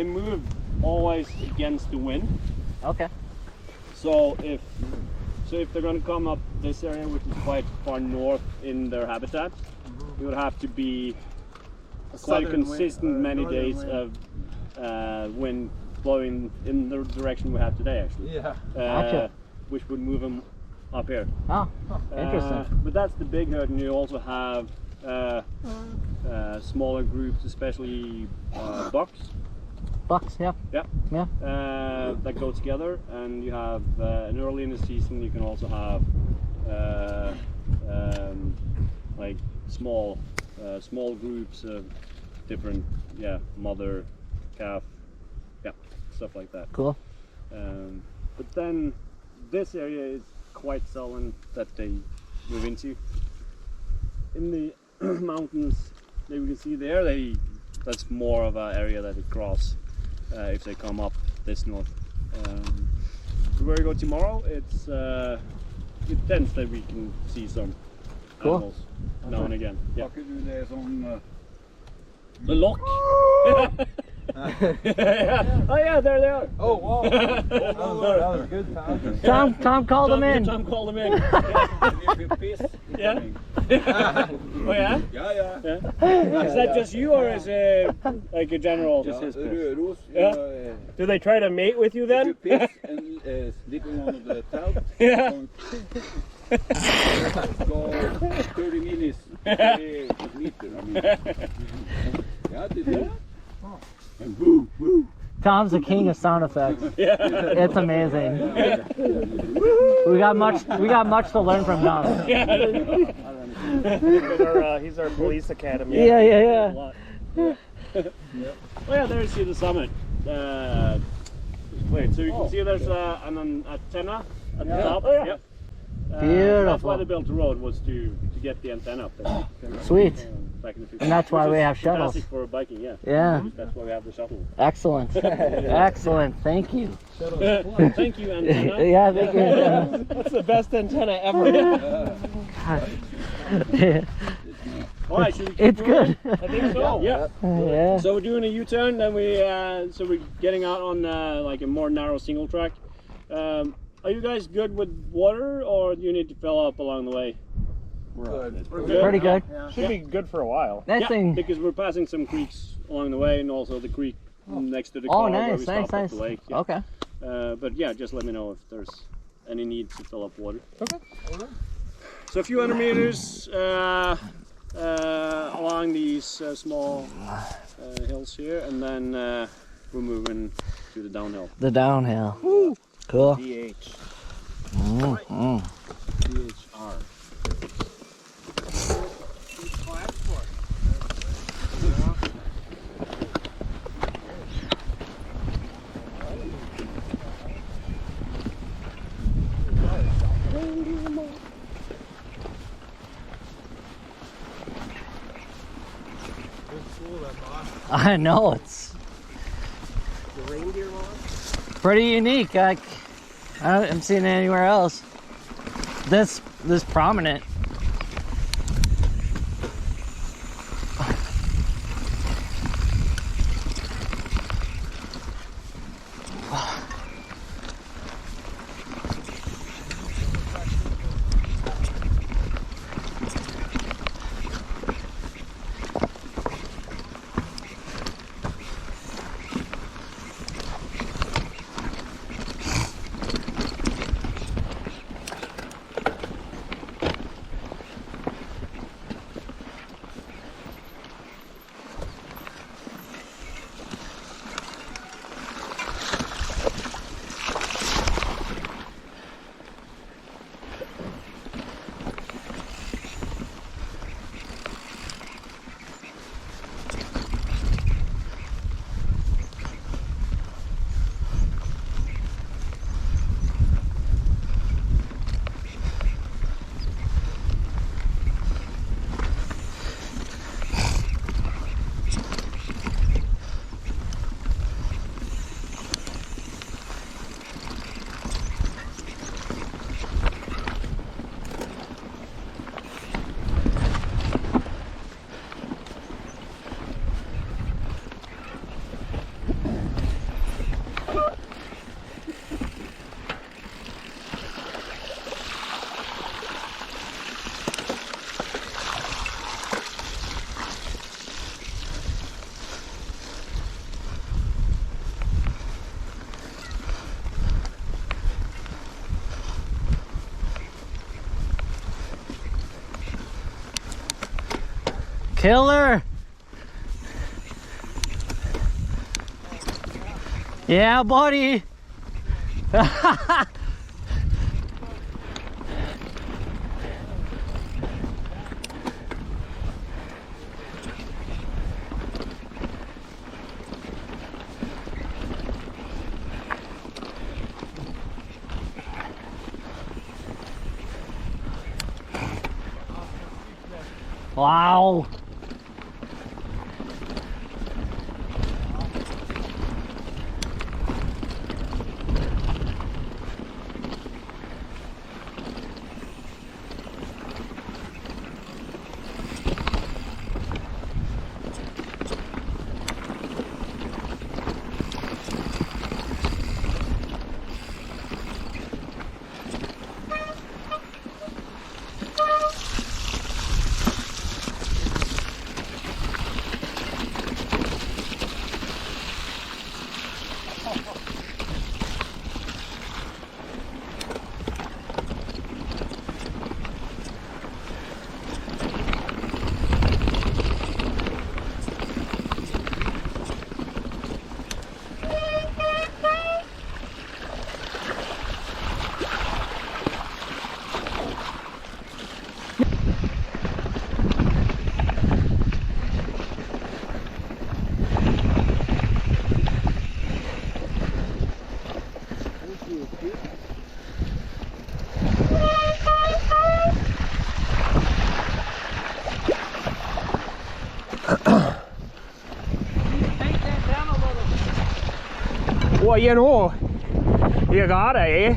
Speaker 3: move always against the wind.
Speaker 2: Okay.
Speaker 3: So if they're going to come up this area, which is quite far north in their habitat, it would have to be quite a consistent many days of wind blowing in the direction we have today, actually.
Speaker 5: Yeah.
Speaker 2: Gotcha.
Speaker 3: Which would move them up here.
Speaker 2: Oh, interesting.
Speaker 3: But that's the big herd, and you also have smaller groups, especially bucks.
Speaker 2: Bucks, yeah.
Speaker 3: Yeah.
Speaker 2: Yeah.
Speaker 3: That go together, and you have and early in the season you can also have like small groups of different mother, calf, stuff like that.
Speaker 2: Cool.
Speaker 3: But then this area is quite seldom that they move into. In the mountains that we can see there, that's more of an area that they cross if they come up this north. Where we go tomorrow, it tends that we can see some animals now and again. Yeah.
Speaker 4: Har ikke du det sånn
Speaker 3: The lock. Yeah. Oh yeah, there they are.
Speaker 5: Oh wow. That was good, Tom.
Speaker 2: Tom called him in.
Speaker 3: Tom called them in.
Speaker 4: piss?
Speaker 3: Yeah. Oh yeah?
Speaker 4: Ja.
Speaker 3: Is that just you, or is it like a general?
Speaker 4: Ja, Røros.
Speaker 3: Yeah.
Speaker 1: Do they try to mate with you
Speaker 4: You
Speaker 1: then?
Speaker 4: piss and sleep in one of the towels.
Speaker 3: Yeah.
Speaker 4: Go 30 minutes. 30 meter, I mean. Yeah, did that? And woo, woo.
Speaker 2: Tom's the king of sound effects.
Speaker 3: Yeah.
Speaker 2: It's amazing. We got much to learn from Tom.
Speaker 1: He's our police academy.
Speaker 2: Yeah.
Speaker 3: Oh yeah, there you see the summit. Wait, so you can see there's an antenna at the top. Yep. That's why they built the road, was to get the antenna up there.
Speaker 2: Sweet.
Speaker 3: Back in the 50s.
Speaker 2: And that's why we have
Speaker 3: Fantastic
Speaker 2: shuttles.
Speaker 3: for biking, yeah.
Speaker 2: Yeah.
Speaker 3: That's why we have the shuttle.
Speaker 2: Excellent. Excellent. Thank you.
Speaker 3: Thank you, antenna.
Speaker 2: Yeah, thank you.
Speaker 1: That's the best antenna ever.
Speaker 3: All right, should we keep
Speaker 2: It's
Speaker 3: moving?
Speaker 2: good.
Speaker 3: I think so. Yeah.
Speaker 2: Yeah.
Speaker 3: So we're doing a U-turn, then we're getting out on like a more narrow single track. Are you guys good with water, or do you need to fill up along the way?
Speaker 4: We're
Speaker 3: good.
Speaker 2: Pretty good.
Speaker 1: Should be good for a while.
Speaker 2: That
Speaker 3: Yeah,
Speaker 2: thing.
Speaker 3: because we're passing some creeks along the way, and also the creek next to the
Speaker 2: Oh,
Speaker 3: car where we
Speaker 2: nice,
Speaker 3: stop
Speaker 2: nice.
Speaker 3: at the lake. Yeah.
Speaker 2: Okay.
Speaker 3: But yeah, just let me know if there's any need to fill up water.
Speaker 5: Okay.
Speaker 3: So a few hundred meters along these small hills here, and then we're moving to the downhill.
Speaker 2: The downhill. Woo. Cool.
Speaker 1: DH.
Speaker 3: DHR.
Speaker 2: I know, it's
Speaker 1: The reindeer moth?
Speaker 2: pretty unique. I haven't seen it anywhere else. This prominent. Killer! Yeah, buddy! Wow!
Speaker 6: Well, you know, you gotta, eh?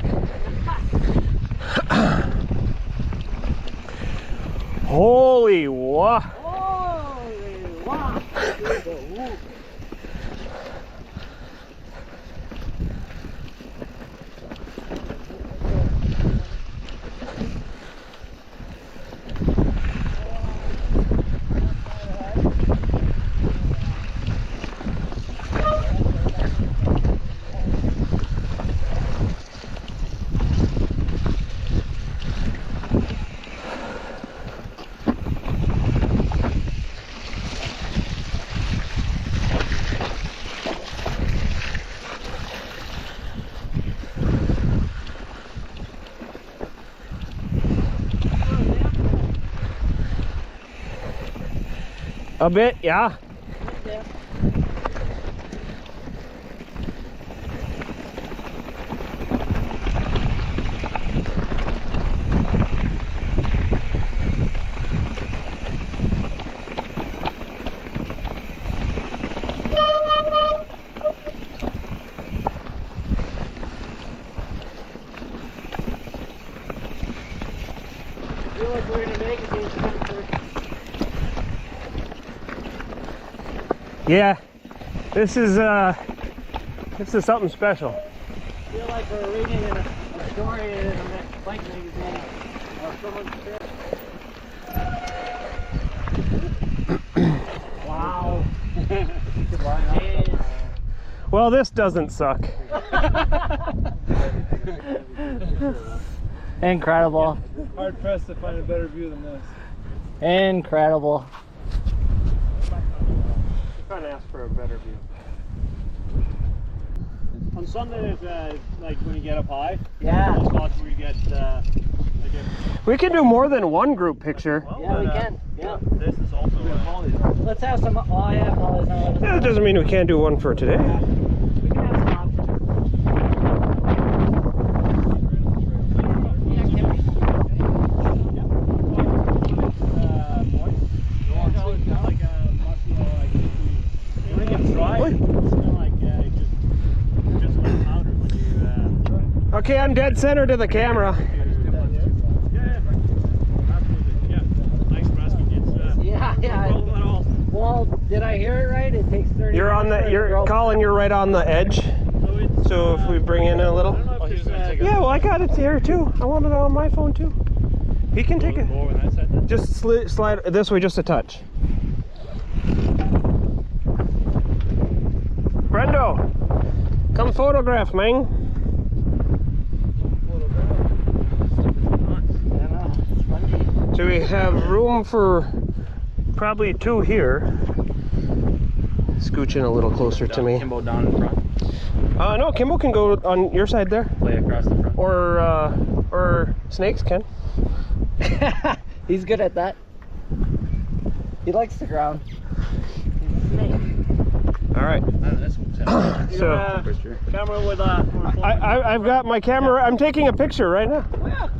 Speaker 6: Holy what?
Speaker 7: Holy wow!
Speaker 6: A bit, yeah.
Speaker 7: I feel like we're gonna make it these temperatures.
Speaker 6: Yeah. This is something special.
Speaker 7: I feel like we're reading a story in a bike magazine of someone's trip. Wow. Jeez.
Speaker 6: Well, this doesn't suck.
Speaker 2: Incredible.
Speaker 5: Hard pressed to find a better view than this.
Speaker 2: Incredible.
Speaker 3: Trying to ask for a better view. On Sunday, it's like when you get up high.
Speaker 2: Yeah.
Speaker 3: Those spots where you get.
Speaker 6: We can do more than one group picture.
Speaker 2: Yeah, we can. Yeah.
Speaker 3: This is also.
Speaker 2: Let's have some. Oh, yeah, Polly's on.
Speaker 6: Yeah, that doesn't mean we can't do one for today.
Speaker 2: We can have some options.
Speaker 6: Okay, I'm dead center to the camera.
Speaker 2: Yeah. Well, did I hear it right? It takes 30
Speaker 6: You're on the. You're Colin. You're right on the edge. So if we bring in a little. Yeah, well, I got it here too. I want it on my phone too. He can take it. Just slide this way, just a touch. Brendo, come photograph, man. Do we have room for
Speaker 8: probably 2 here. Scooch in a little closer to me.
Speaker 1: Kimbo down in front.
Speaker 8: No, Kimbo can go on your side there.
Speaker 1: Play across the front.
Speaker 8: Or Snakes can.
Speaker 2: He's good at that. He likes the ground. He's a snake.
Speaker 8: All right. So
Speaker 3: Camera with
Speaker 8: I've got my camera. I'm taking a picture right now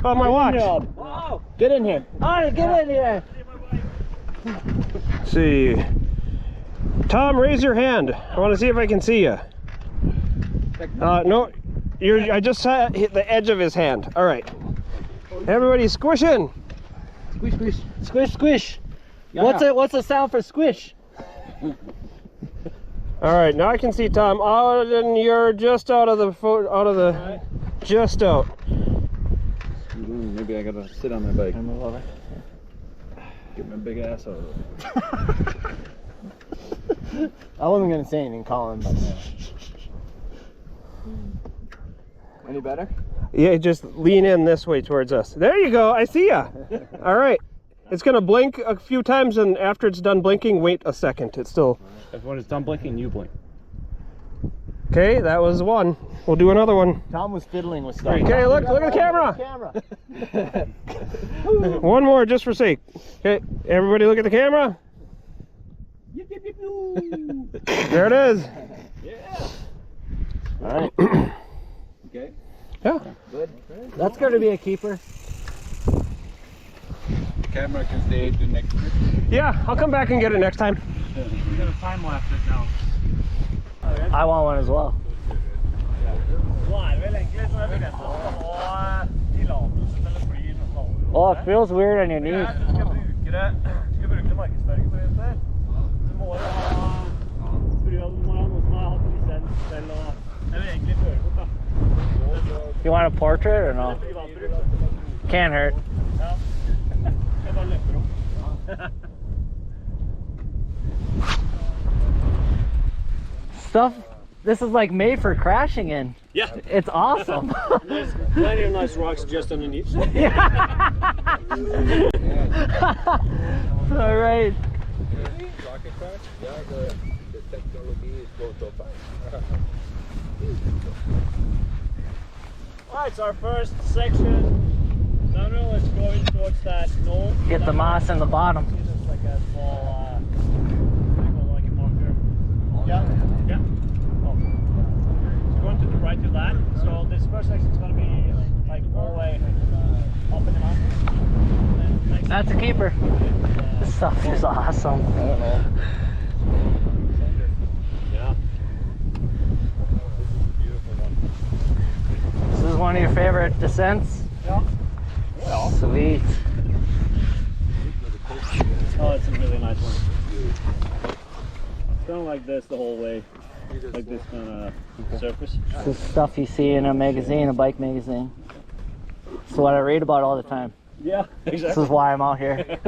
Speaker 8: on my watch.
Speaker 2: Wow. Get in here. Alright, get in here.
Speaker 8: Let's see. Tom, raise your hand. I want to see if I can see you. No, I just saw hit the edge of his hand. All right. Everybody squish in.
Speaker 2: Squish, squish. Squish, squish. What's the sound for squish?
Speaker 8: All right, now I can see Tom. Auden, you're just out of the just out.
Speaker 4: Maybe I gotta sit on my bike. Get my big ass out of it.
Speaker 7: I wasn't gonna say anything, Colin, but any better?
Speaker 8: Yeah, just lean in this way towards us. There you go. I see ya. All right. It's gonna blink a few times, and after it's done blinking, wait a second. It's still.
Speaker 1: When it's done blinking, you blink.
Speaker 8: Okay, that was one. We'll do another one.
Speaker 7: Tom was fiddling with stuff.
Speaker 8: Okay, look at the camera. One more, just for sake. Okay, everybody, look at the camera. There it is.
Speaker 7: All right.
Speaker 4: Okay.
Speaker 8: Yeah.
Speaker 7: Good. That's going to be a keeper.
Speaker 4: The camera can stay to next trip.
Speaker 8: Yeah, I'll come back and get it next time.
Speaker 3: We're gonna time lapse it now.
Speaker 2: I want one as well. Oh, it feels weird on your knees. You want a portrait or no? Can't hurt. Stuff, this is like made for crashing in.
Speaker 3: Yeah.
Speaker 2: It's awesome.
Speaker 3: There's plenty of nice rocks just underneath.
Speaker 2: All right.
Speaker 4: Rocket crash? Yeah, the technology is go so fast.
Speaker 3: Alright, so our first section. Now let's go in towards that knoll.
Speaker 2: Get the moss in the bottom.
Speaker 3: It's like a small, like a marker. Yeah. Yeah. Oh. So going to the right to that. So this first section is going to be like all the way up in the mountains.
Speaker 2: That's a keeper. This stuff is awesome.
Speaker 3: Yeah.
Speaker 2: This is one of your favorite descents?
Speaker 3: Yeah.
Speaker 2: Sweet.
Speaker 3: Oh, it's a really nice one. It's kind of like this the whole way. Like this kind of surface.
Speaker 2: This is stuff you see in a magazine, a bike magazine. It's what I read about all the time.
Speaker 3: Yeah,
Speaker 2: This
Speaker 3: exactly.
Speaker 2: is why I'm out here.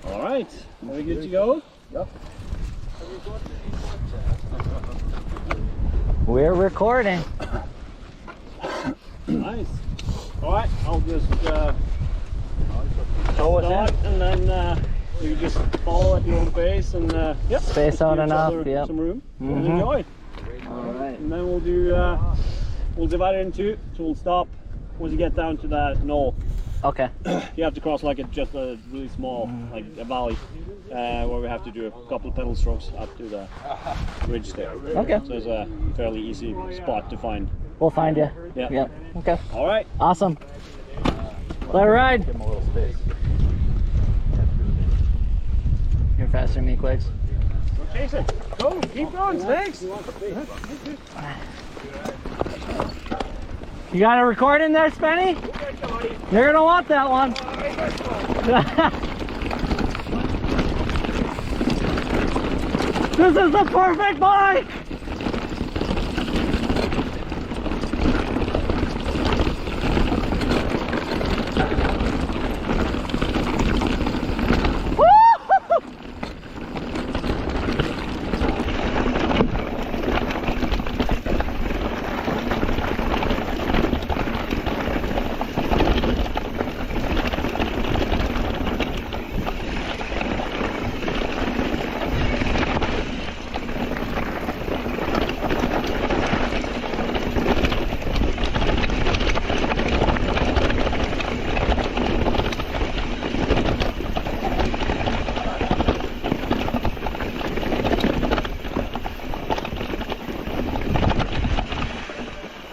Speaker 3: Alright, are we good to go? Yep.
Speaker 2: We're recording.
Speaker 3: Nice. Alright, I'll just
Speaker 2: Throw us
Speaker 3: start and then you just follow at your own pace and yep.
Speaker 2: Space out
Speaker 3: give each
Speaker 2: enough,
Speaker 3: other
Speaker 2: yep.
Speaker 3: some room and
Speaker 2: Mhm.
Speaker 3: enjoy.
Speaker 7: Alright.
Speaker 3: And then we'll do we'll divide it in two, so we'll stop once you get down to that knoll.
Speaker 2: Okay.
Speaker 3: You have to cross like just a really small, like a valley, where we have to do a couple of pedal strokes up to the ridge there.
Speaker 2: Okay.
Speaker 3: So it's a fairly easy spot to find.
Speaker 2: We'll find you.
Speaker 3: Yeah.
Speaker 2: Yep. Okay.
Speaker 3: All right.
Speaker 2: Awesome. Let it ride.
Speaker 4: Give him a little space.
Speaker 2: You're faster than me, Quigs.
Speaker 3: Jason, go. Keep going. Thanks.
Speaker 2: You got a record in there, Spenny? You're gonna want that one. This is the perfect bike!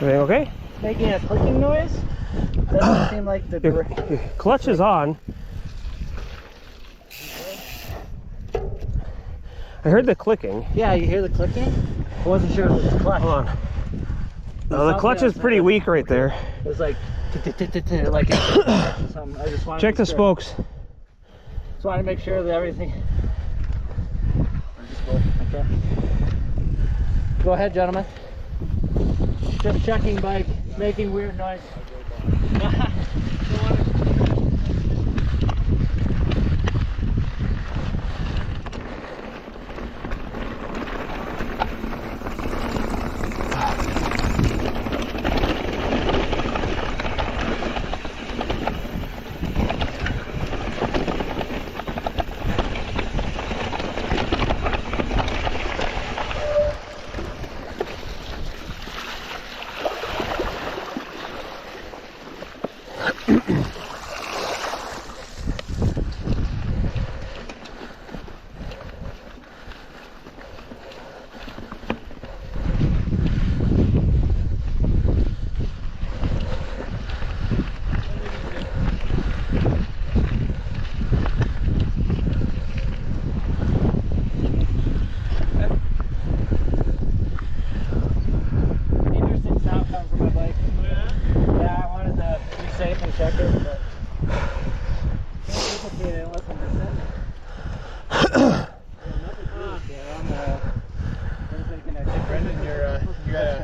Speaker 8: Everything okay?
Speaker 7: It's making a clicking noise. Doesn't seem like the
Speaker 8: Your clutch is on. I heard the clicking.
Speaker 7: Yeah, you hear the clicking? I wasn't sure if it was the clutch.
Speaker 8: Hold on. No, the clutch is pretty weak right there.
Speaker 7: It was like like something. I just wanted
Speaker 8: Check
Speaker 7: to
Speaker 8: the spokes.
Speaker 7: Just wanted to make sure that everything. Okay. Go ahead, gentlemen. Just checking bike, making weird noise.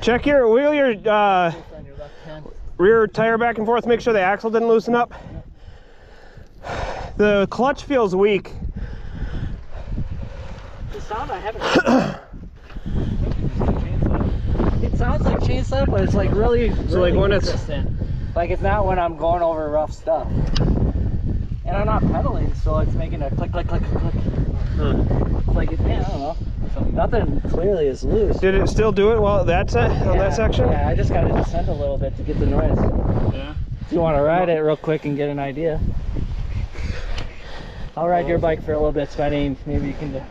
Speaker 8: Check your wheel, your rear tire back and forth. Make sure the axle didn't loosen up. The clutch feels weak.
Speaker 7: The sound I haven't. It sounds like chain slap, but it's like really,
Speaker 8: So like when it's
Speaker 7: consistent. Like it's not when I'm going over rough stuff. And I'm not pedaling, so it's making a click, click, click, click. It's like, I don't know. Nothing clearly is loose.
Speaker 8: Did it still do it while that's on that section?
Speaker 7: Yeah, I just got to descend a little bit to get the noise.
Speaker 3: Yeah.
Speaker 7: If you want to ride it real quick and get an idea. I'll ride your bike for a little bit, Spenny. Maybe you can get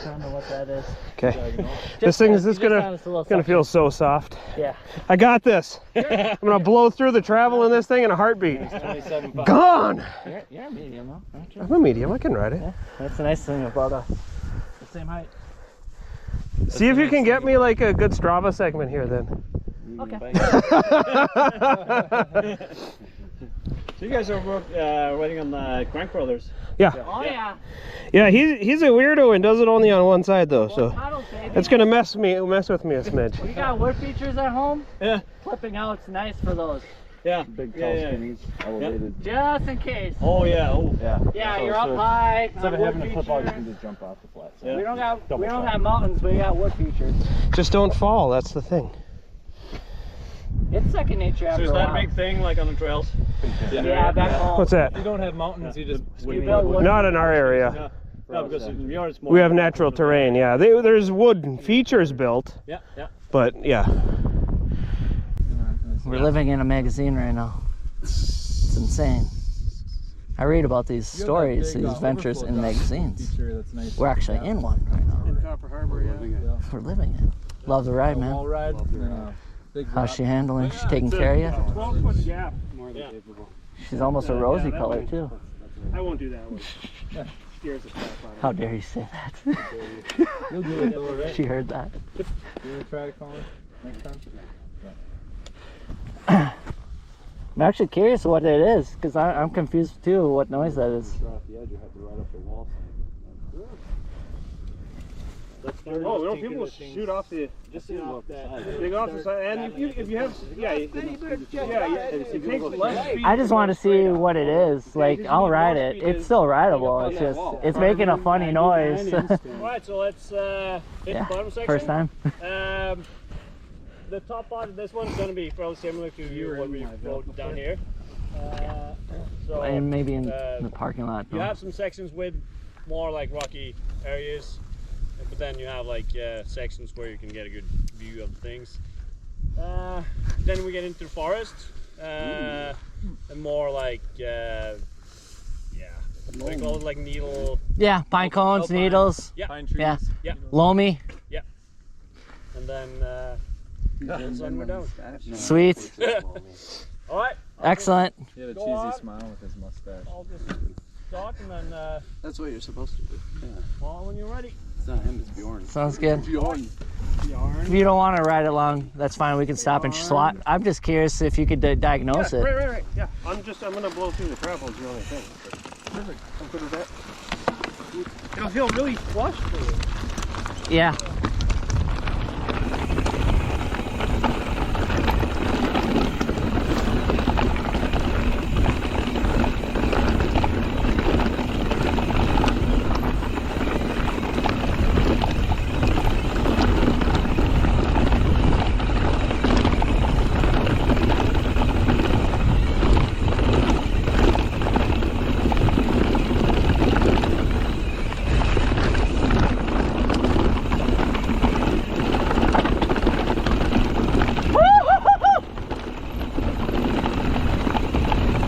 Speaker 7: on to what that is.
Speaker 8: Okay. This thing is gonna feel so soft.
Speaker 7: Yeah.
Speaker 8: I got this. I'm gonna blow through the travel in this thing in a heartbeat. Gone.
Speaker 7: You're a medium, huh? Aren't you?
Speaker 8: I'm a medium. I can ride it.
Speaker 7: Yeah. That's the nice thing about us. The same height.
Speaker 8: See if you can get me like a good Strava segment here then.
Speaker 7: Okay.
Speaker 3: So you guys are riding on the Crank Brothers?
Speaker 8: Yeah.
Speaker 7: Oh yeah.
Speaker 8: Yeah, he's a weirdo and does it only on one side though, so it's gonna mess with me a smidge.
Speaker 7: We got wood features at home.
Speaker 3: Yeah.
Speaker 7: Flipping out's nice for those.
Speaker 3: Yeah.
Speaker 4: Big tall skinnies, elevated.
Speaker 7: Just in case.
Speaker 3: Oh yeah. Oh.
Speaker 4: Yeah.
Speaker 7: Yeah,
Speaker 4: So-
Speaker 7: you're
Speaker 4: so
Speaker 7: up high.
Speaker 4: Instead of
Speaker 7: wood
Speaker 4: having to flip out, you
Speaker 7: features.
Speaker 4: can just jump off the flat. So
Speaker 3: Yeah.
Speaker 7: We don't got mountains, but we got wood features.
Speaker 8: Just don't fall, that's the thing.
Speaker 7: It's second nature
Speaker 3: So
Speaker 7: after
Speaker 3: is
Speaker 7: a
Speaker 3: that a
Speaker 7: while.
Speaker 3: big thing like on the trails?
Speaker 7: Yeah, back home.
Speaker 8: What's that?
Speaker 5: You don't have mountains, you just
Speaker 7: You build wood.
Speaker 8: Not in our area.
Speaker 3: Yeah. No, because in yours it's more.
Speaker 8: We have natural terrain, yeah. There's wood features built,
Speaker 3: Yeah. Yeah.
Speaker 8: but yeah.
Speaker 2: We're living in a magazine right now. It's insane. I read about these stories, these adventures in magazines.
Speaker 5: That's nice.
Speaker 2: We're actually in one right now.
Speaker 5: In Copper Harbor, yeah.
Speaker 2: We're living it. Love the ride, man.
Speaker 5: Wall ride. Big
Speaker 2: How's she handling? She taking care of you?
Speaker 3: 12-foot gap.
Speaker 1: Yeah.
Speaker 2: She's almost a rosy color too.
Speaker 3: I won't do that one. Scares the crap out of me.
Speaker 2: How dare you say that?
Speaker 5: You'll do it though, right?
Speaker 2: She heard that.
Speaker 5: You gonna try to call her next time?
Speaker 2: I'm actually curious what it is, because I'm confused too what noise that is.
Speaker 4: off the edge, you have to ride up the wall.
Speaker 3: Oh, no, people will shoot off the. Just off that. Dig off the side, and if you have, it takes less speed.
Speaker 2: I just want to see what it is. Like, I'll ride it. It's still rideable. It's just, it's making a funny noise.
Speaker 3: Alright, so let's hit
Speaker 2: Yeah,
Speaker 3: the bottom section.
Speaker 2: first time.
Speaker 3: The top part of this one's going to be fairly similar to what we rode down here. So
Speaker 2: And maybe in the parking lot.
Speaker 3: you have some sections with more like rocky areas, but then you have like sections where you can get a good view of things. Then we get into the forest, and more like what do you call it, like needle.
Speaker 2: Yeah, pine cones,
Speaker 3: Alpine.
Speaker 2: needles.
Speaker 3: Yeah.
Speaker 5: Pine trees.
Speaker 2: Yeah.
Speaker 3: Yeah.
Speaker 2: Loamy.
Speaker 3: And then Sun we're down.
Speaker 2: Sweet.
Speaker 3: All right.
Speaker 2: Excellent.
Speaker 5: He had a
Speaker 3: Go
Speaker 5: cheesy
Speaker 3: on.
Speaker 5: smile with his mustache.
Speaker 3: I'll just start and then
Speaker 7: That's what you're supposed to do.
Speaker 3: call when you're ready.
Speaker 4: It's not him, it's Bjorn.
Speaker 2: Sounds good.
Speaker 4: Bjorn.
Speaker 2: If you don't want to ride it long, that's fine. We can stop and swat. I'm just curious if you could diagnose it.
Speaker 8: Right. Yeah, I'm gonna blow through the travel is the only thing. Perfect. I'm good with that. It'll feel really flush for you.
Speaker 2: Yeah.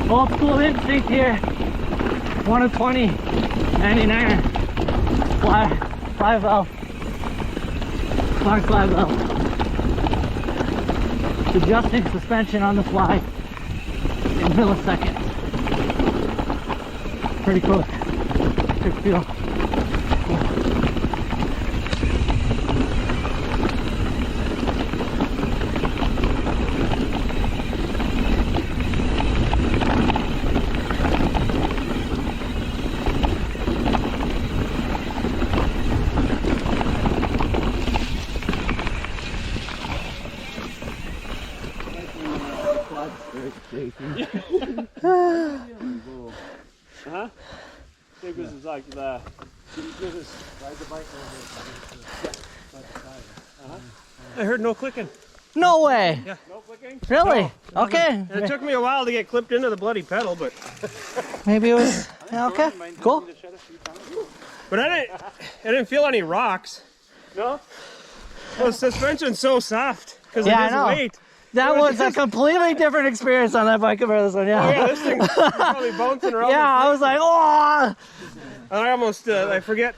Speaker 2: Old school instinct here. 1 of 20, 99er. Fly valve. Fly valve. Adjusting suspension on the fly in milliseconds. Pretty quick. Quick feel.
Speaker 3: Uh-huh. Big this is like the this is ride the bike
Speaker 8: I heard no clicking.
Speaker 2: No way.
Speaker 3: no clicking.
Speaker 2: Really? Okay.
Speaker 8: And it took me a while to get clipped into the bloody pedal, but
Speaker 2: Maybe it was. Yeah, okay. Cool.
Speaker 8: but I didn't feel any rocks.
Speaker 3: No?
Speaker 8: The suspension's so soft because
Speaker 2: Yeah, I
Speaker 8: it is
Speaker 2: know.
Speaker 8: weight.
Speaker 2: That was a completely different experience on that bike compared to this one.
Speaker 8: Oh yeah,
Speaker 2: Yeah.
Speaker 8: this thing's probably bouncing around.
Speaker 2: Yeah, I was like, oh.
Speaker 8: And I almost, I forget,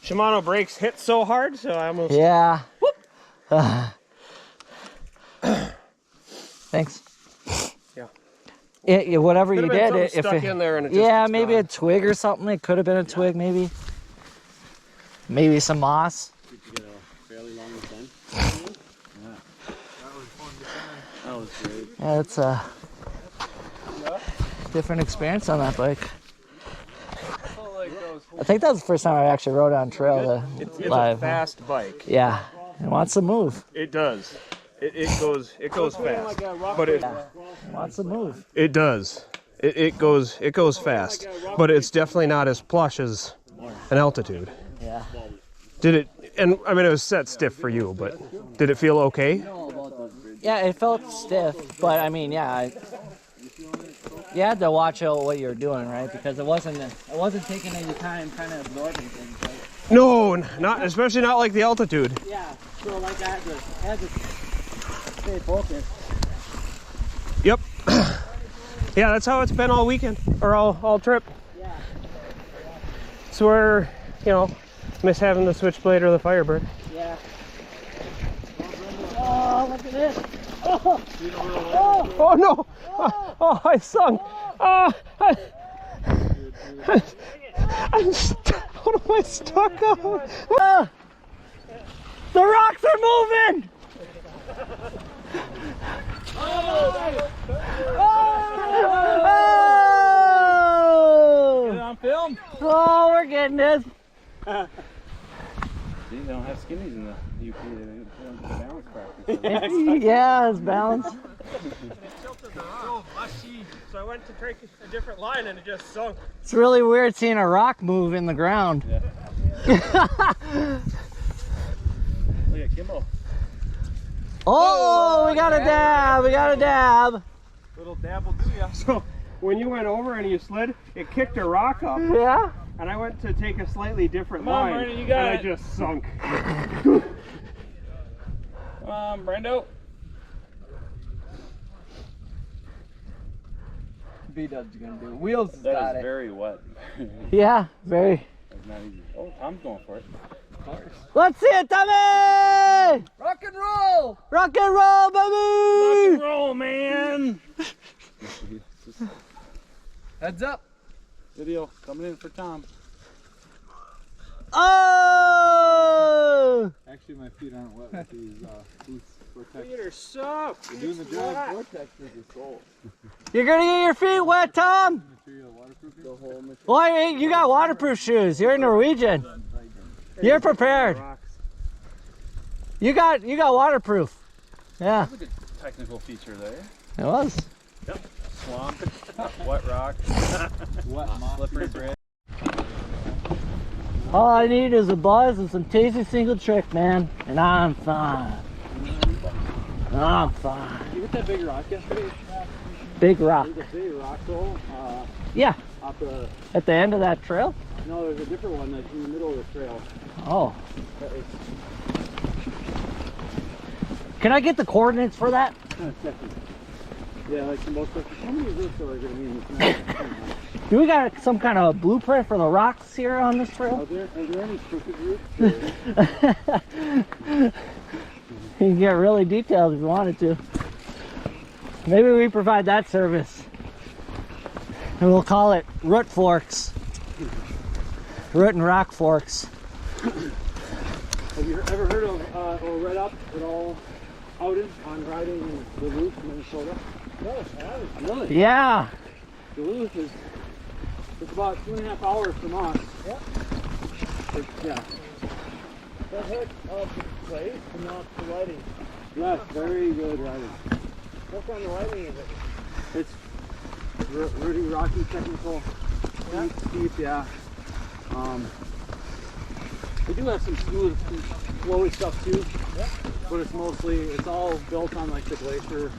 Speaker 8: Shimano brakes hit so hard, so I almost.
Speaker 2: Yeah. Thanks.
Speaker 8: Yeah.
Speaker 2: Whatever you
Speaker 8: Could've been
Speaker 2: did,
Speaker 8: something
Speaker 2: if
Speaker 8: stuck
Speaker 2: it,
Speaker 8: in there and it just
Speaker 2: yeah,
Speaker 8: was
Speaker 2: maybe
Speaker 8: gone.
Speaker 2: a twig or something. It could have been a twig, maybe. Maybe some moss.
Speaker 3: Did you get a fairly long descent? That was great.
Speaker 2: Yeah, it's a different experience on that bike. I think that was the first time I actually rode on trail
Speaker 8: It's
Speaker 2: live.
Speaker 8: a fast bike.
Speaker 2: Yeah, it wants to move.
Speaker 8: It does. It goes fast. But it
Speaker 2: Wants to move.
Speaker 8: it does. It goes fast. But it's definitely not as plush as an altitude.
Speaker 2: Yeah.
Speaker 8: Did it? And I mean, it was set stiff for you, but did it feel okay?
Speaker 2: Yeah, it felt stiff, but I mean, yeah, you had to watch out what you were doing, right? Because it wasn't taking any time kind of absorbing things, right?
Speaker 8: No, not especially not like the altitude.
Speaker 2: Yeah, so like I had to stay focused.
Speaker 8: Yep. Yeah, that's how it's been all weekend or all trip.
Speaker 2: Yeah.
Speaker 8: So we're, miss having the Switchblade or the Firebird.
Speaker 2: Yeah. Oh, look at this.
Speaker 8: Oh no! Oh, I sunk. Oh, I'm what am I stuck on?
Speaker 2: Ah, the rocks are moving. Oh!
Speaker 5: On film.
Speaker 2: Oh, we're getting this.
Speaker 5: See, they don't have skinnies in the UP. They don't balance practice.
Speaker 2: Yeah, it's balanced.
Speaker 8: So I went to take a different line and it just sunk.
Speaker 2: It's really weird seeing a rock move in the ground.
Speaker 5: Look at Kimbo.
Speaker 2: Oh, we got a dab. We got a dab.
Speaker 8: Little dabble do ya. So when you went over and you slid, it kicked a rock up.
Speaker 2: Yeah.
Speaker 8: And I went to take a slightly different
Speaker 5: Come on,
Speaker 8: line,
Speaker 5: Brandon, you got
Speaker 8: and
Speaker 5: it.
Speaker 8: I just sunk.
Speaker 5: Come on, Brando.
Speaker 7: B-Dub's gonna do it. Wheels has
Speaker 5: That
Speaker 7: got
Speaker 5: is
Speaker 7: it.
Speaker 5: very wet.
Speaker 2: Yeah, very.
Speaker 5: That's not easy. Oh, Tom's going for it.
Speaker 2: Let's see it, Tommy!
Speaker 7: Rock and roll!
Speaker 2: Rock and roll, baby!
Speaker 3: Roll, man!
Speaker 7: Heads up.
Speaker 5: Video coming in for Tom.
Speaker 2: Oh!
Speaker 5: Actually, my feet aren't wet with these boots protect.
Speaker 3: Feet are soft.
Speaker 5: You're doing the job. Vortex is the soul.
Speaker 2: You're gonna get your feet wet, Tom?
Speaker 5: Material waterproofing.
Speaker 7: The whole material.
Speaker 2: Well, you got waterproof shoes. You're Norwegian. You're prepared. You got waterproof. Yeah,
Speaker 5: That's a good technical feature there.
Speaker 2: it was.
Speaker 5: Swamp, wet rock, wet moss, slippery bridge.
Speaker 2: All I need is a buzz and some tasty single trick, man, and I'm fine. I'm fine.
Speaker 7: Did you hit that big rock yesterday?
Speaker 2: Big rock.
Speaker 7: There's a big rock though.
Speaker 2: Yeah,
Speaker 7: Off the,
Speaker 2: at the end of that trail.
Speaker 7: no, there's a different one that's in the middle of the trail.
Speaker 2: Oh,
Speaker 7: That is
Speaker 2: can I get the coordinates for that?
Speaker 7: kind of second. Yeah, like the most. How many of those are going to be in this map?
Speaker 2: Do we got some kind of blueprint for the rocks here on this trail?
Speaker 7: Are there any crooked routes?
Speaker 2: You can get really detailed if you wanted to. Maybe we provide that service. And we'll call it root forks. Root and rock forks.
Speaker 7: Have you ever heard of or read up at all Auden on riding in Duluth, Minnesota? No, I haven't. Really?
Speaker 2: Yeah.
Speaker 7: Duluth is it's about 2.5 hours from us. Yeah. Yeah.
Speaker 6: I've heard of the place, but not the riding.
Speaker 7: Yes, very good riding.
Speaker 6: What kind of riding is it?
Speaker 7: It's really rocky, technical, steep, yeah. We do have some smooth, flowy stuff too, but it's all built on like the glacier,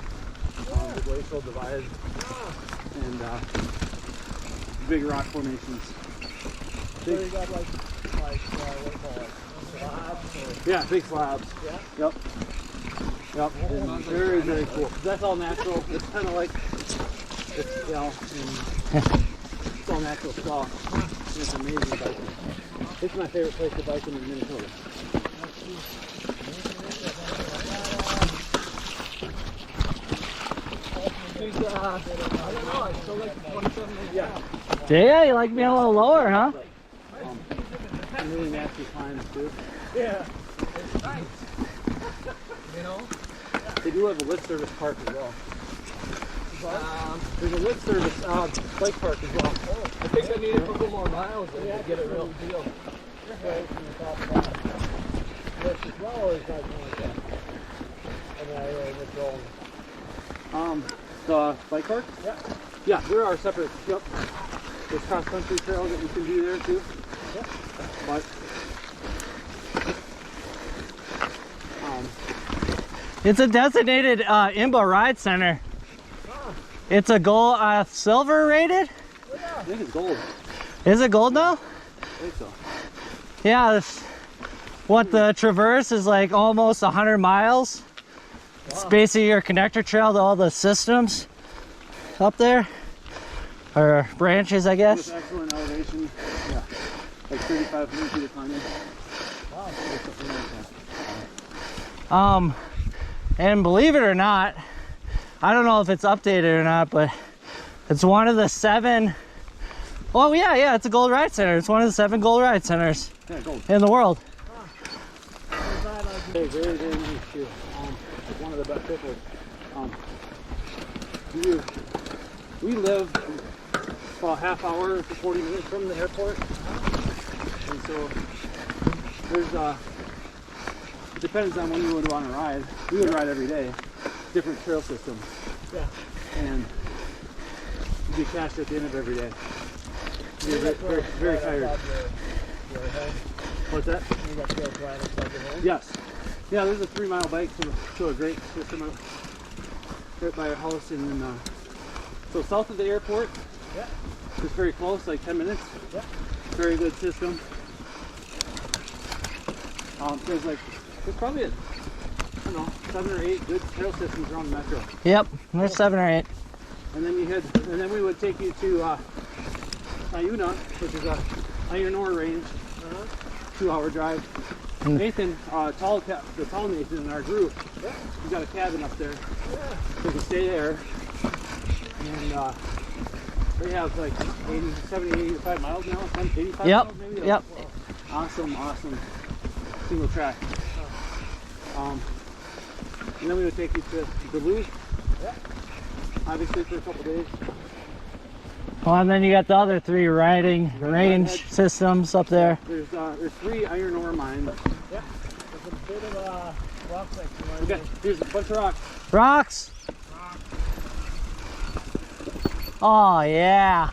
Speaker 7: the glacial divide, and big rock formations.
Speaker 6: So you got like what do you call it? Slabs or...
Speaker 7: Yeah, big slabs.
Speaker 6: Yeah?
Speaker 7: Yep. Yep. And very, very cool. That's all natural. It's kind of like, it's, you know, it's all natural stuff. It's amazing biking. It's my favorite place to bike in Minnesota. Yeah.
Speaker 2: Yeah, you like being a little lower, huh?
Speaker 7: Some really nasty climbs too.
Speaker 6: Yeah.
Speaker 7: You know? They do have a lift service park as well. There's a lift service bike park as well.
Speaker 6: I think I need a couple more miles to get a real feel. Lift as well, or is that like that? And then I would go.
Speaker 7: The bike park? Yeah. Yeah, there are separate. Yep. There's cross country trails that you can do there too. Yep. But
Speaker 2: It's a designated IMBA ride center. It's a gold, silver rated?
Speaker 7: I think it's gold.
Speaker 2: Is it gold now?
Speaker 7: I think so.
Speaker 2: Yeah, what the traverse is like almost 100 miles. It's basically your connector trail to all the systems up there, or branches, I guess.
Speaker 7: With excellent elevation. Yeah. Like 3,500 feet of climbing. Wow.
Speaker 2: And believe it or not, I don't know if it's updated or not, but it's one of the 7. Oh yeah, it's a gold ride center. It's one of the 7 gold ride centers in the world.
Speaker 7: Very, very, very nice too. It's one of the best pickles. We live about a half hour to 40 minutes from the airport, and so there's it depends on when you would want to ride. We would ride every day, different trail systems. Yeah. And you'd be cashed at the end of every day. You're very, very tired. What's that?
Speaker 6: You got trails right outside your home?
Speaker 7: Yes. Yeah, there's a 3-mile bike to a great system right by our house, and then so south of the airport.
Speaker 6: Yeah.
Speaker 7: It's very close, like 10 minutes.
Speaker 6: Yeah.
Speaker 7: Very good system. There's probably I don't know, 7 or 8 good trail systems around the metro.
Speaker 2: Yep, there's 7 or 8.
Speaker 7: And then we would take you to Iuna, which is iron ore range. 2-hour drive. Nathan, the tall Nathan in our group, he's got a cabin up there. So we can stay there. And they have like 70, 85 miles now, 85 miles maybe?
Speaker 2: Yep.
Speaker 7: Awesome single track. And then we would take you to Duluth, obviously for a couple days.
Speaker 2: Well, and then you got the other 3 riding range systems up there.
Speaker 7: There's 3 iron ore mines.
Speaker 6: Yeah, there's a bit of a rock section right
Speaker 7: Okay, here's a bunch of rocks.
Speaker 2: Rocks? Oh, yeah.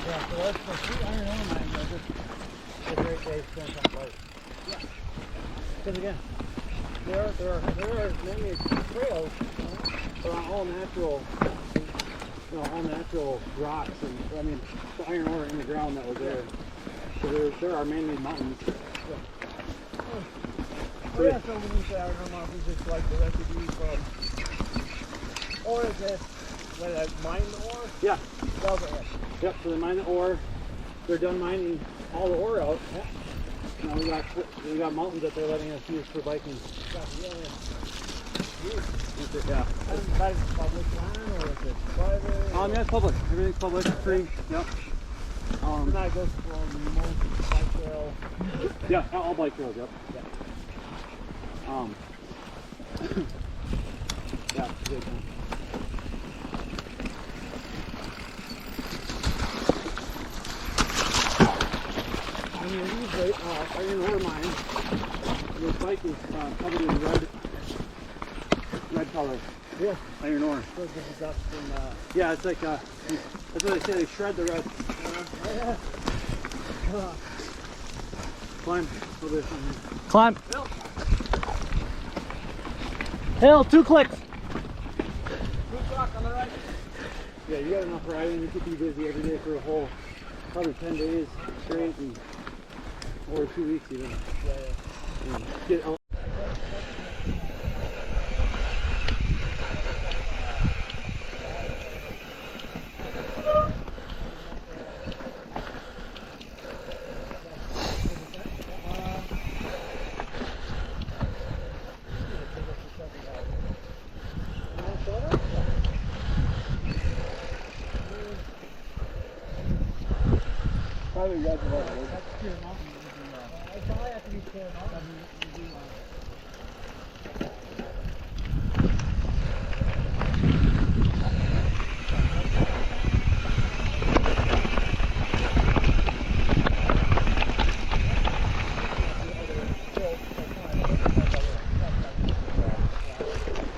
Speaker 6: Yeah, so that's the 3 iron ore mines are just a great day to spend some place. Yeah. Because again, there are many trails, but are all natural, all natural rocks, and I mean the iron ore in the ground that was there. So there are man-made mountains. So yeah, so when you say iron ore mountains, it's like the residue from, or is it when they mine the ore?
Speaker 7: Yeah.
Speaker 6: Okay.
Speaker 7: Yep, so they mine the ore. They're done mining all the ore out. Yeah. Now we got mountains that they're letting us use for biking.
Speaker 6: Yeah.
Speaker 7: Yeah.
Speaker 6: And that's public land or is it private?
Speaker 7: Yeah, it's public. Everything's public, free. Yep.
Speaker 6: And that goes from most bike trail.
Speaker 7: Yeah, all bike trails. Yep. Yeah. Yeah. Good. When you leave the iron ore mine, your bike is covered in red color.
Speaker 6: Yeah.
Speaker 7: Iron ore.
Speaker 6: So this is up from
Speaker 7: Yeah, it's like that's what they say. They shred the red. Climb over this one here.
Speaker 2: Climb. Hill, 2 clicks.
Speaker 6: on the right.
Speaker 7: Yeah, you got enough riding. You could be busy every day for a whole, probably 10 days straight, or 2 weeks even. Yeah. And get out. Probably red and white.
Speaker 6: I probably have to be clear mountain.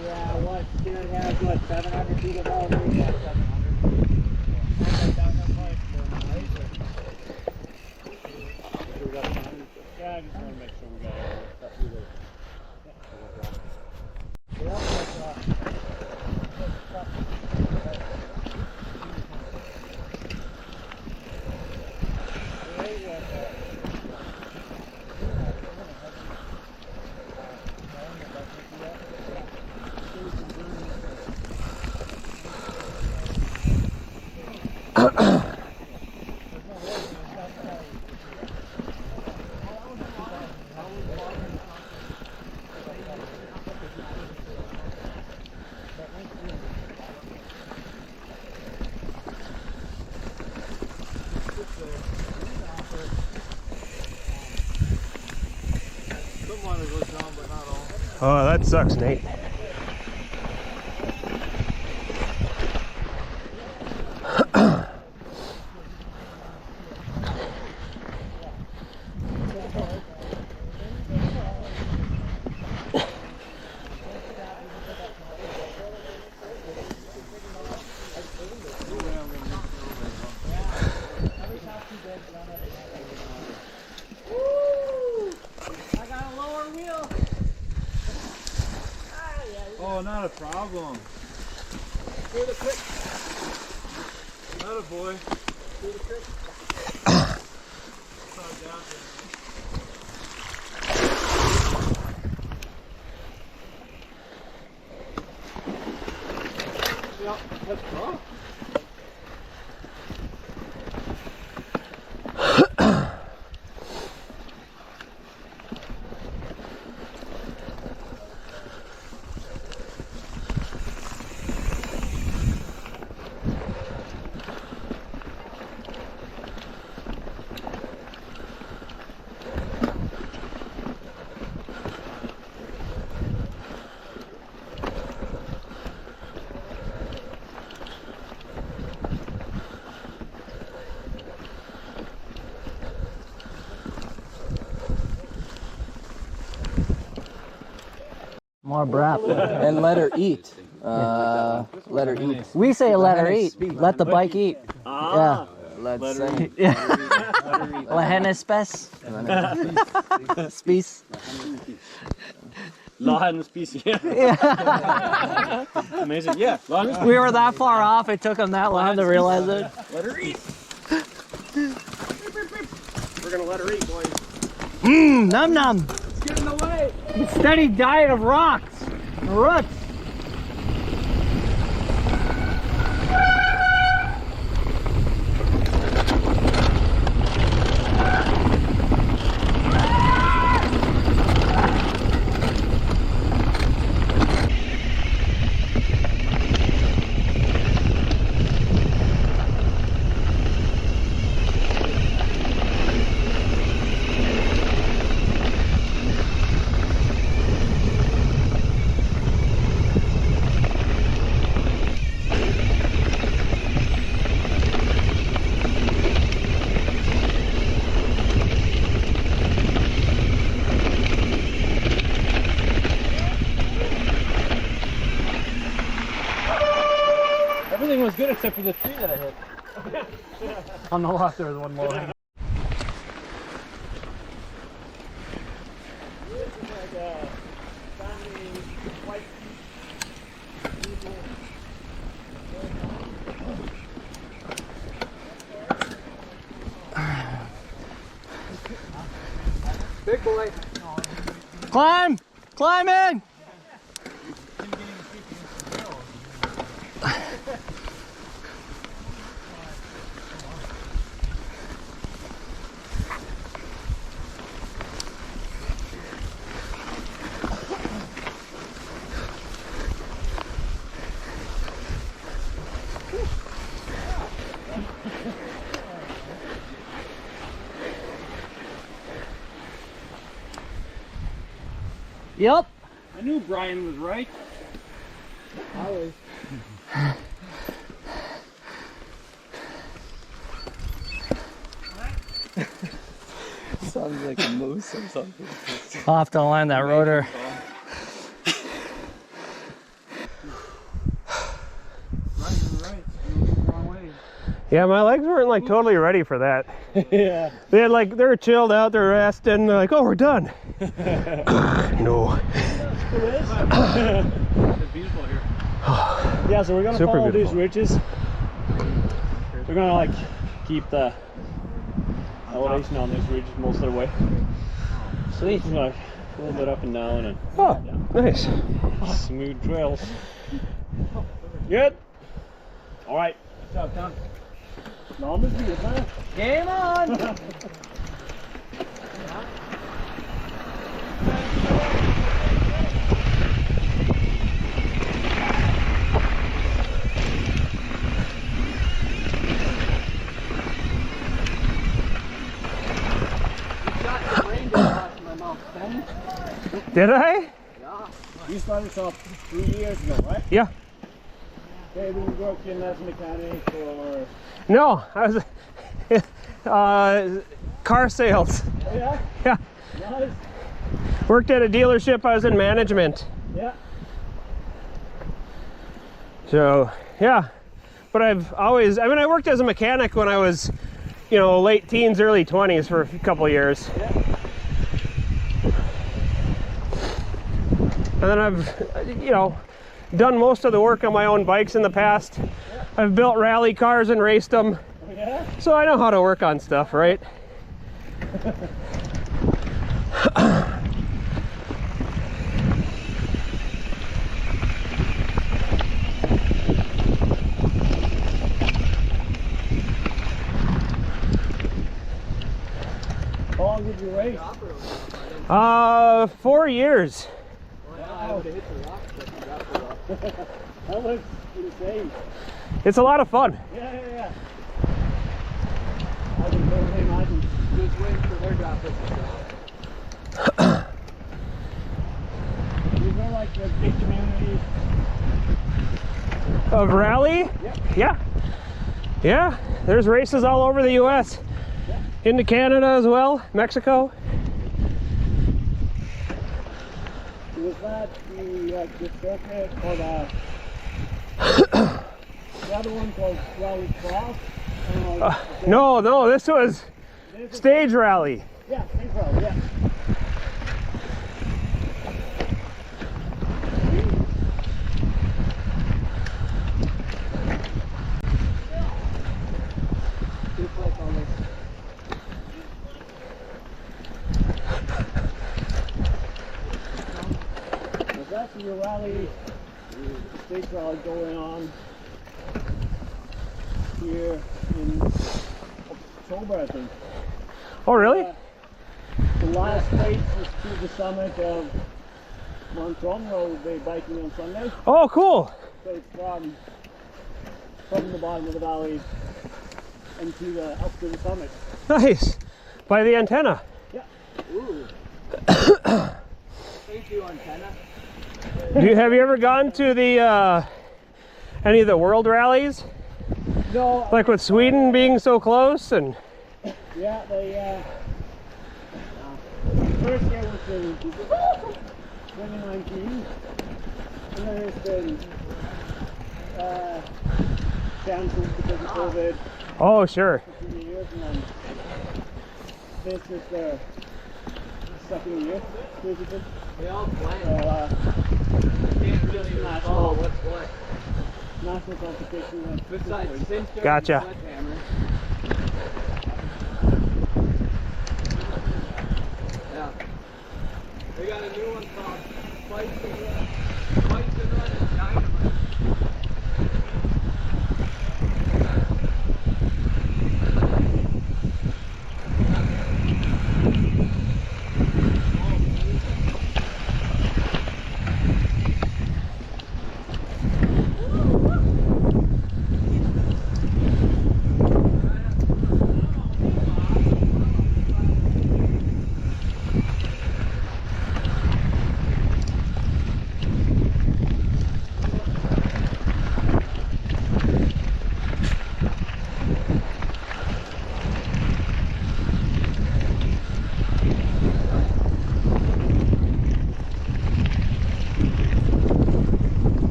Speaker 7: Yeah, what? It has what? 700 feet of elevation. Yeah, 700.
Speaker 6: Yeah, I just want to make sure we got it.
Speaker 8: Oh, that sucks, Nate.
Speaker 5: Oh, not a problem. Not a boy.
Speaker 2: More brap.
Speaker 7: And let her eat. Let her eat.
Speaker 2: We say let her eat. Let the bike eat.
Speaker 3: Ah.
Speaker 7: Let's say.
Speaker 2: Yeah. La hen spes. Spies.
Speaker 3: Lauvhaugen species.
Speaker 2: Yeah.
Speaker 3: Amazing. Yeah. Lauvhaugen.
Speaker 2: We were that far off. It took them that long to realize it.
Speaker 3: Let her eat.
Speaker 8: We're gonna let her eat, boys.
Speaker 2: Mmm, num num.
Speaker 7: It's getting away.
Speaker 2: Steady diet of rocks and roots.
Speaker 5: Everything was good except for the tree that I hit. On the left, there was one more.
Speaker 7: Big boy.
Speaker 2: Climb! Climb in! Yep.
Speaker 3: I knew Brian was right.
Speaker 7: Always. Sounds like a moose or something.
Speaker 2: I'll have to line that rotor.
Speaker 8: Yeah, my legs weren't like totally ready for that.
Speaker 3: Yeah.
Speaker 8: They had like, they were chilled out, they were resting, they're like, oh, we're done. No.
Speaker 5: It's beautiful here.
Speaker 3: Yeah, so we're gonna
Speaker 8: Super
Speaker 3: follow
Speaker 8: beautiful.
Speaker 3: these ridges. We're gonna like keep the elevation on these ridges most of the way.
Speaker 2: Sweet.
Speaker 3: Just like a little bit up and down and
Speaker 8: Oh, nice.
Speaker 3: smooth trails. Good. All right.
Speaker 5: Good job, Tom.
Speaker 3: No, I'm just man.
Speaker 2: Game on!
Speaker 8: Did I?
Speaker 3: You started this off 3 years ago, right?
Speaker 8: Yeah.
Speaker 3: Okay, we working as a mechanic or...
Speaker 8: No, I was car sales.
Speaker 3: Oh, yeah?
Speaker 8: Yeah.
Speaker 3: Nice.
Speaker 8: Worked at a dealership, I was in management.
Speaker 3: Yeah.
Speaker 8: So, yeah. But I've always, I mean, I worked as a mechanic when I was, you know, late teens, early 20s for a couple of years.
Speaker 3: Yeah.
Speaker 8: And then I've, you know, done most of the work on my own bikes in the past. I've built rally cars and raced them.
Speaker 3: Oh, yeah?
Speaker 8: So I know how to work on stuff, right?
Speaker 3: How long did you race?
Speaker 8: 4 years.
Speaker 3: Wow. That looks insane.
Speaker 8: It's a lot of fun.
Speaker 3: Yeah. I can totally imagine.
Speaker 7: Just waiting for their drop.
Speaker 3: These are like the big communities.
Speaker 8: Of rally?
Speaker 3: Yep.
Speaker 8: Yeah. Yeah, there's races all over the US. Into Canada as well, Mexico.
Speaker 3: It was
Speaker 7: was that the circuit or the other one called Rally Cross?
Speaker 8: No, this was stage rally.
Speaker 7: Yeah, stage rally, yeah. There's actually a rally, stage rally going on here in October, I think.
Speaker 8: Oh, really?
Speaker 7: The last race is to the summit of Mount Tron, where we'll be biking on Sunday.
Speaker 8: Oh, cool.
Speaker 7: So it's from the bottom of the valley and up to the summit.
Speaker 8: Nice. By the antenna.
Speaker 7: Yeah. Ooh. Thank you, antenna.
Speaker 8: Have you ever gone to the any of the world rallies?
Speaker 7: No.
Speaker 8: Like with Sweden being so close and.
Speaker 7: Yeah, the first year was in 2019, and then it's been cancelled because of COVID
Speaker 8: Oh, sure.
Speaker 7: for 2 years, and then this is the second year, basically.
Speaker 2: We all play.
Speaker 7: So,
Speaker 2: Can't really
Speaker 7: national,
Speaker 2: what's what.
Speaker 7: national competition.
Speaker 2: Besides Cinder
Speaker 8: Gotcha.
Speaker 2: and Sledgehammer. Yeah. They got a new one called Spikes and Run and Dynamite.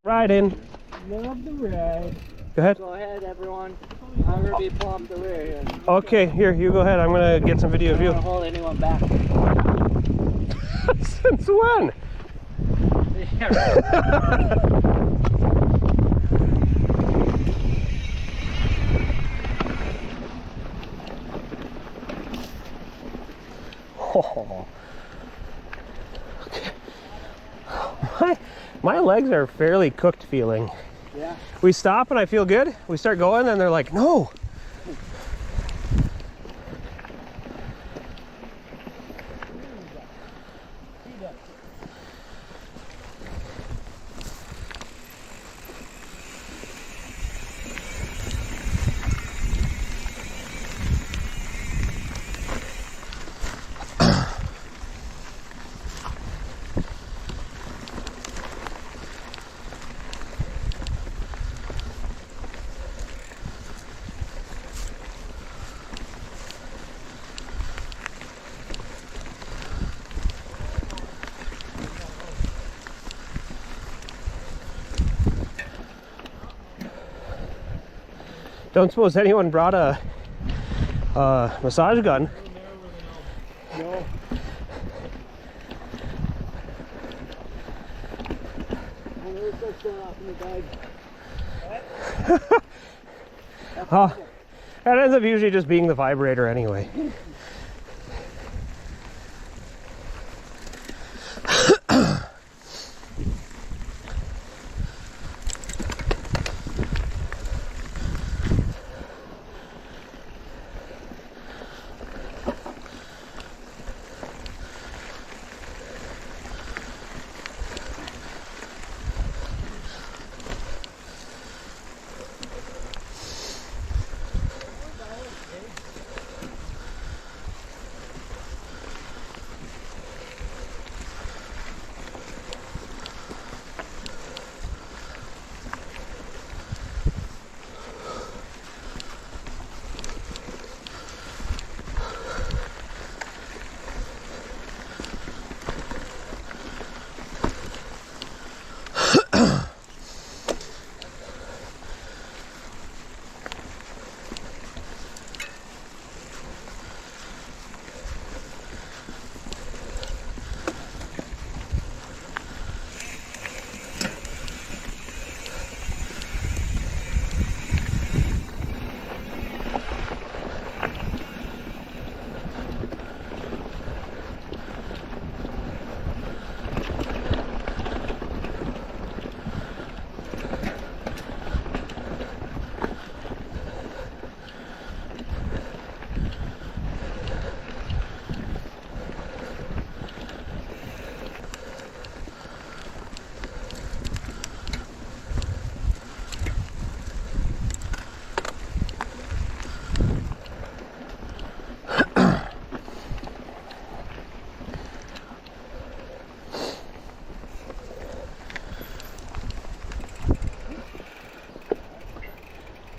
Speaker 8: Ride in.
Speaker 7: Love the ride.
Speaker 8: Go ahead.
Speaker 7: Go ahead, everyone. I'm gonna be pulling up the rear here.
Speaker 8: Okay, here, you go ahead. I'm gonna get some video of
Speaker 7: I
Speaker 8: you.
Speaker 7: don't wanna hold anyone back.
Speaker 8: Since when?
Speaker 7: Yeah, right.
Speaker 8: My legs are fairly cooked feeling.
Speaker 7: Yeah.
Speaker 8: We stop and I feel good. We start going and they're like, no. Don't suppose anyone brought a massage gun.
Speaker 7: No. I never starts going off in the bag.
Speaker 8: Oh, that ends up usually just being the vibrator anyway.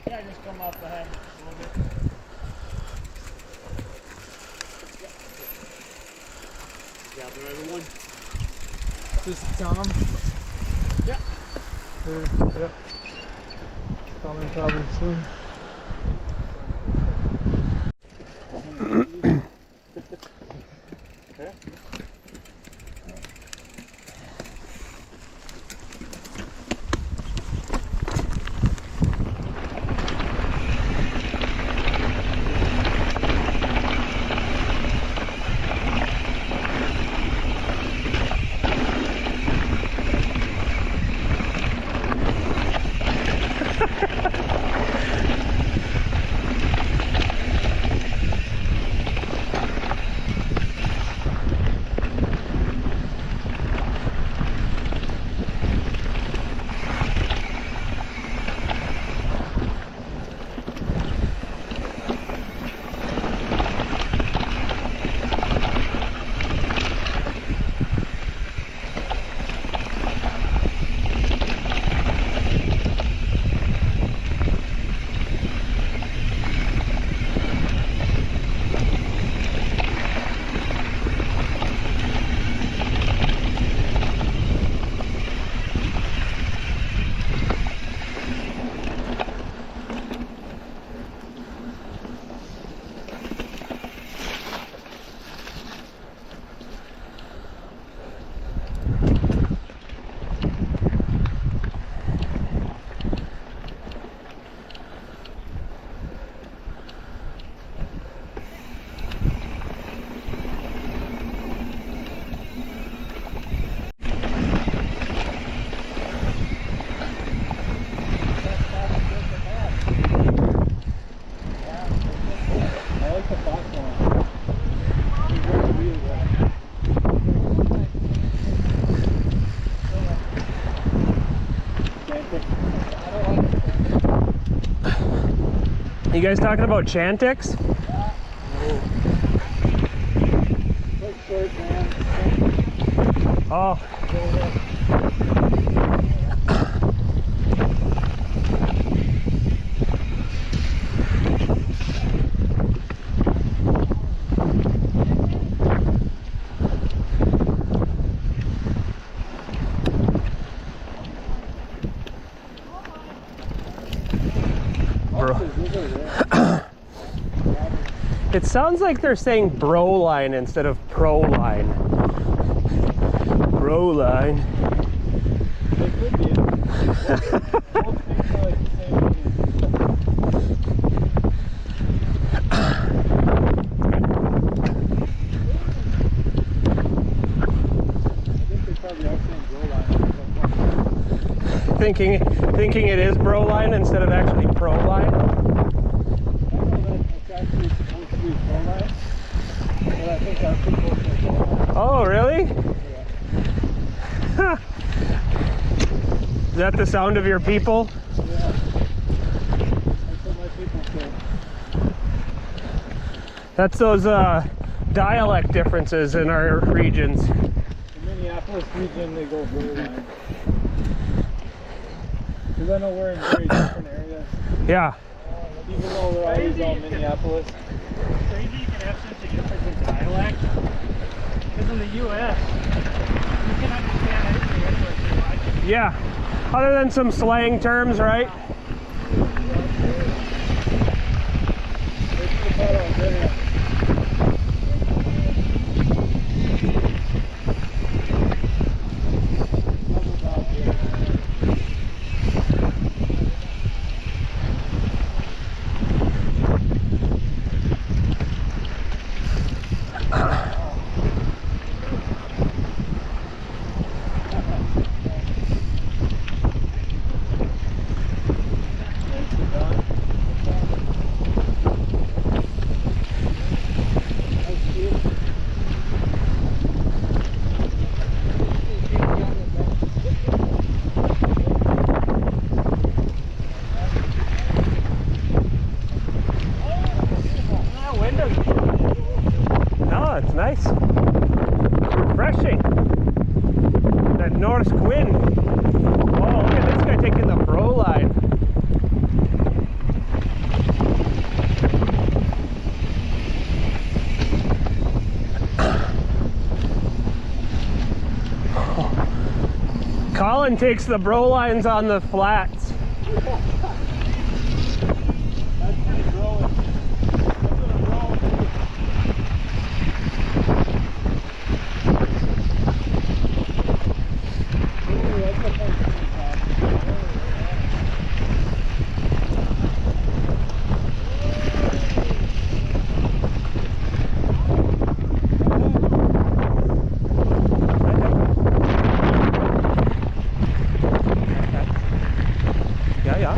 Speaker 7: Yeah, just come up ahead a little bit.
Speaker 3: Gather everyone.
Speaker 5: This is Tom.
Speaker 3: Yeah.
Speaker 5: Yep. Coming probably soon.
Speaker 8: You guys talking about Chantix? Oh. It sounds like they're saying bro line instead of pro line. Bro line.
Speaker 5: It could be. Both things are like the same meaning. I think they probably are saying bro line.
Speaker 8: Thinking it is bro line instead of actually pro line.
Speaker 5: I know that it's actually supposed to be pro line, but I think our people say bro line.
Speaker 8: Oh, really?
Speaker 5: Yeah.
Speaker 8: Is that the sound of your people?
Speaker 5: Yeah. That's what my people say.
Speaker 8: That's those dialect differences in our regions.
Speaker 5: The Minneapolis region, they go bro line. Because I know we're in very different areas.
Speaker 8: Yeah.
Speaker 5: Even though we're always all Minneapolis.
Speaker 6: Crazy you can have such a difference in dialect. Because in the U.S., you can understand anything anywhere you watch.
Speaker 8: Yeah. Other than some slang terms, right? No, it's nice. Refreshing. That north wind. Oh, look at this guy taking the bro line. Colin takes the bro lines on the flats. Ja, ja.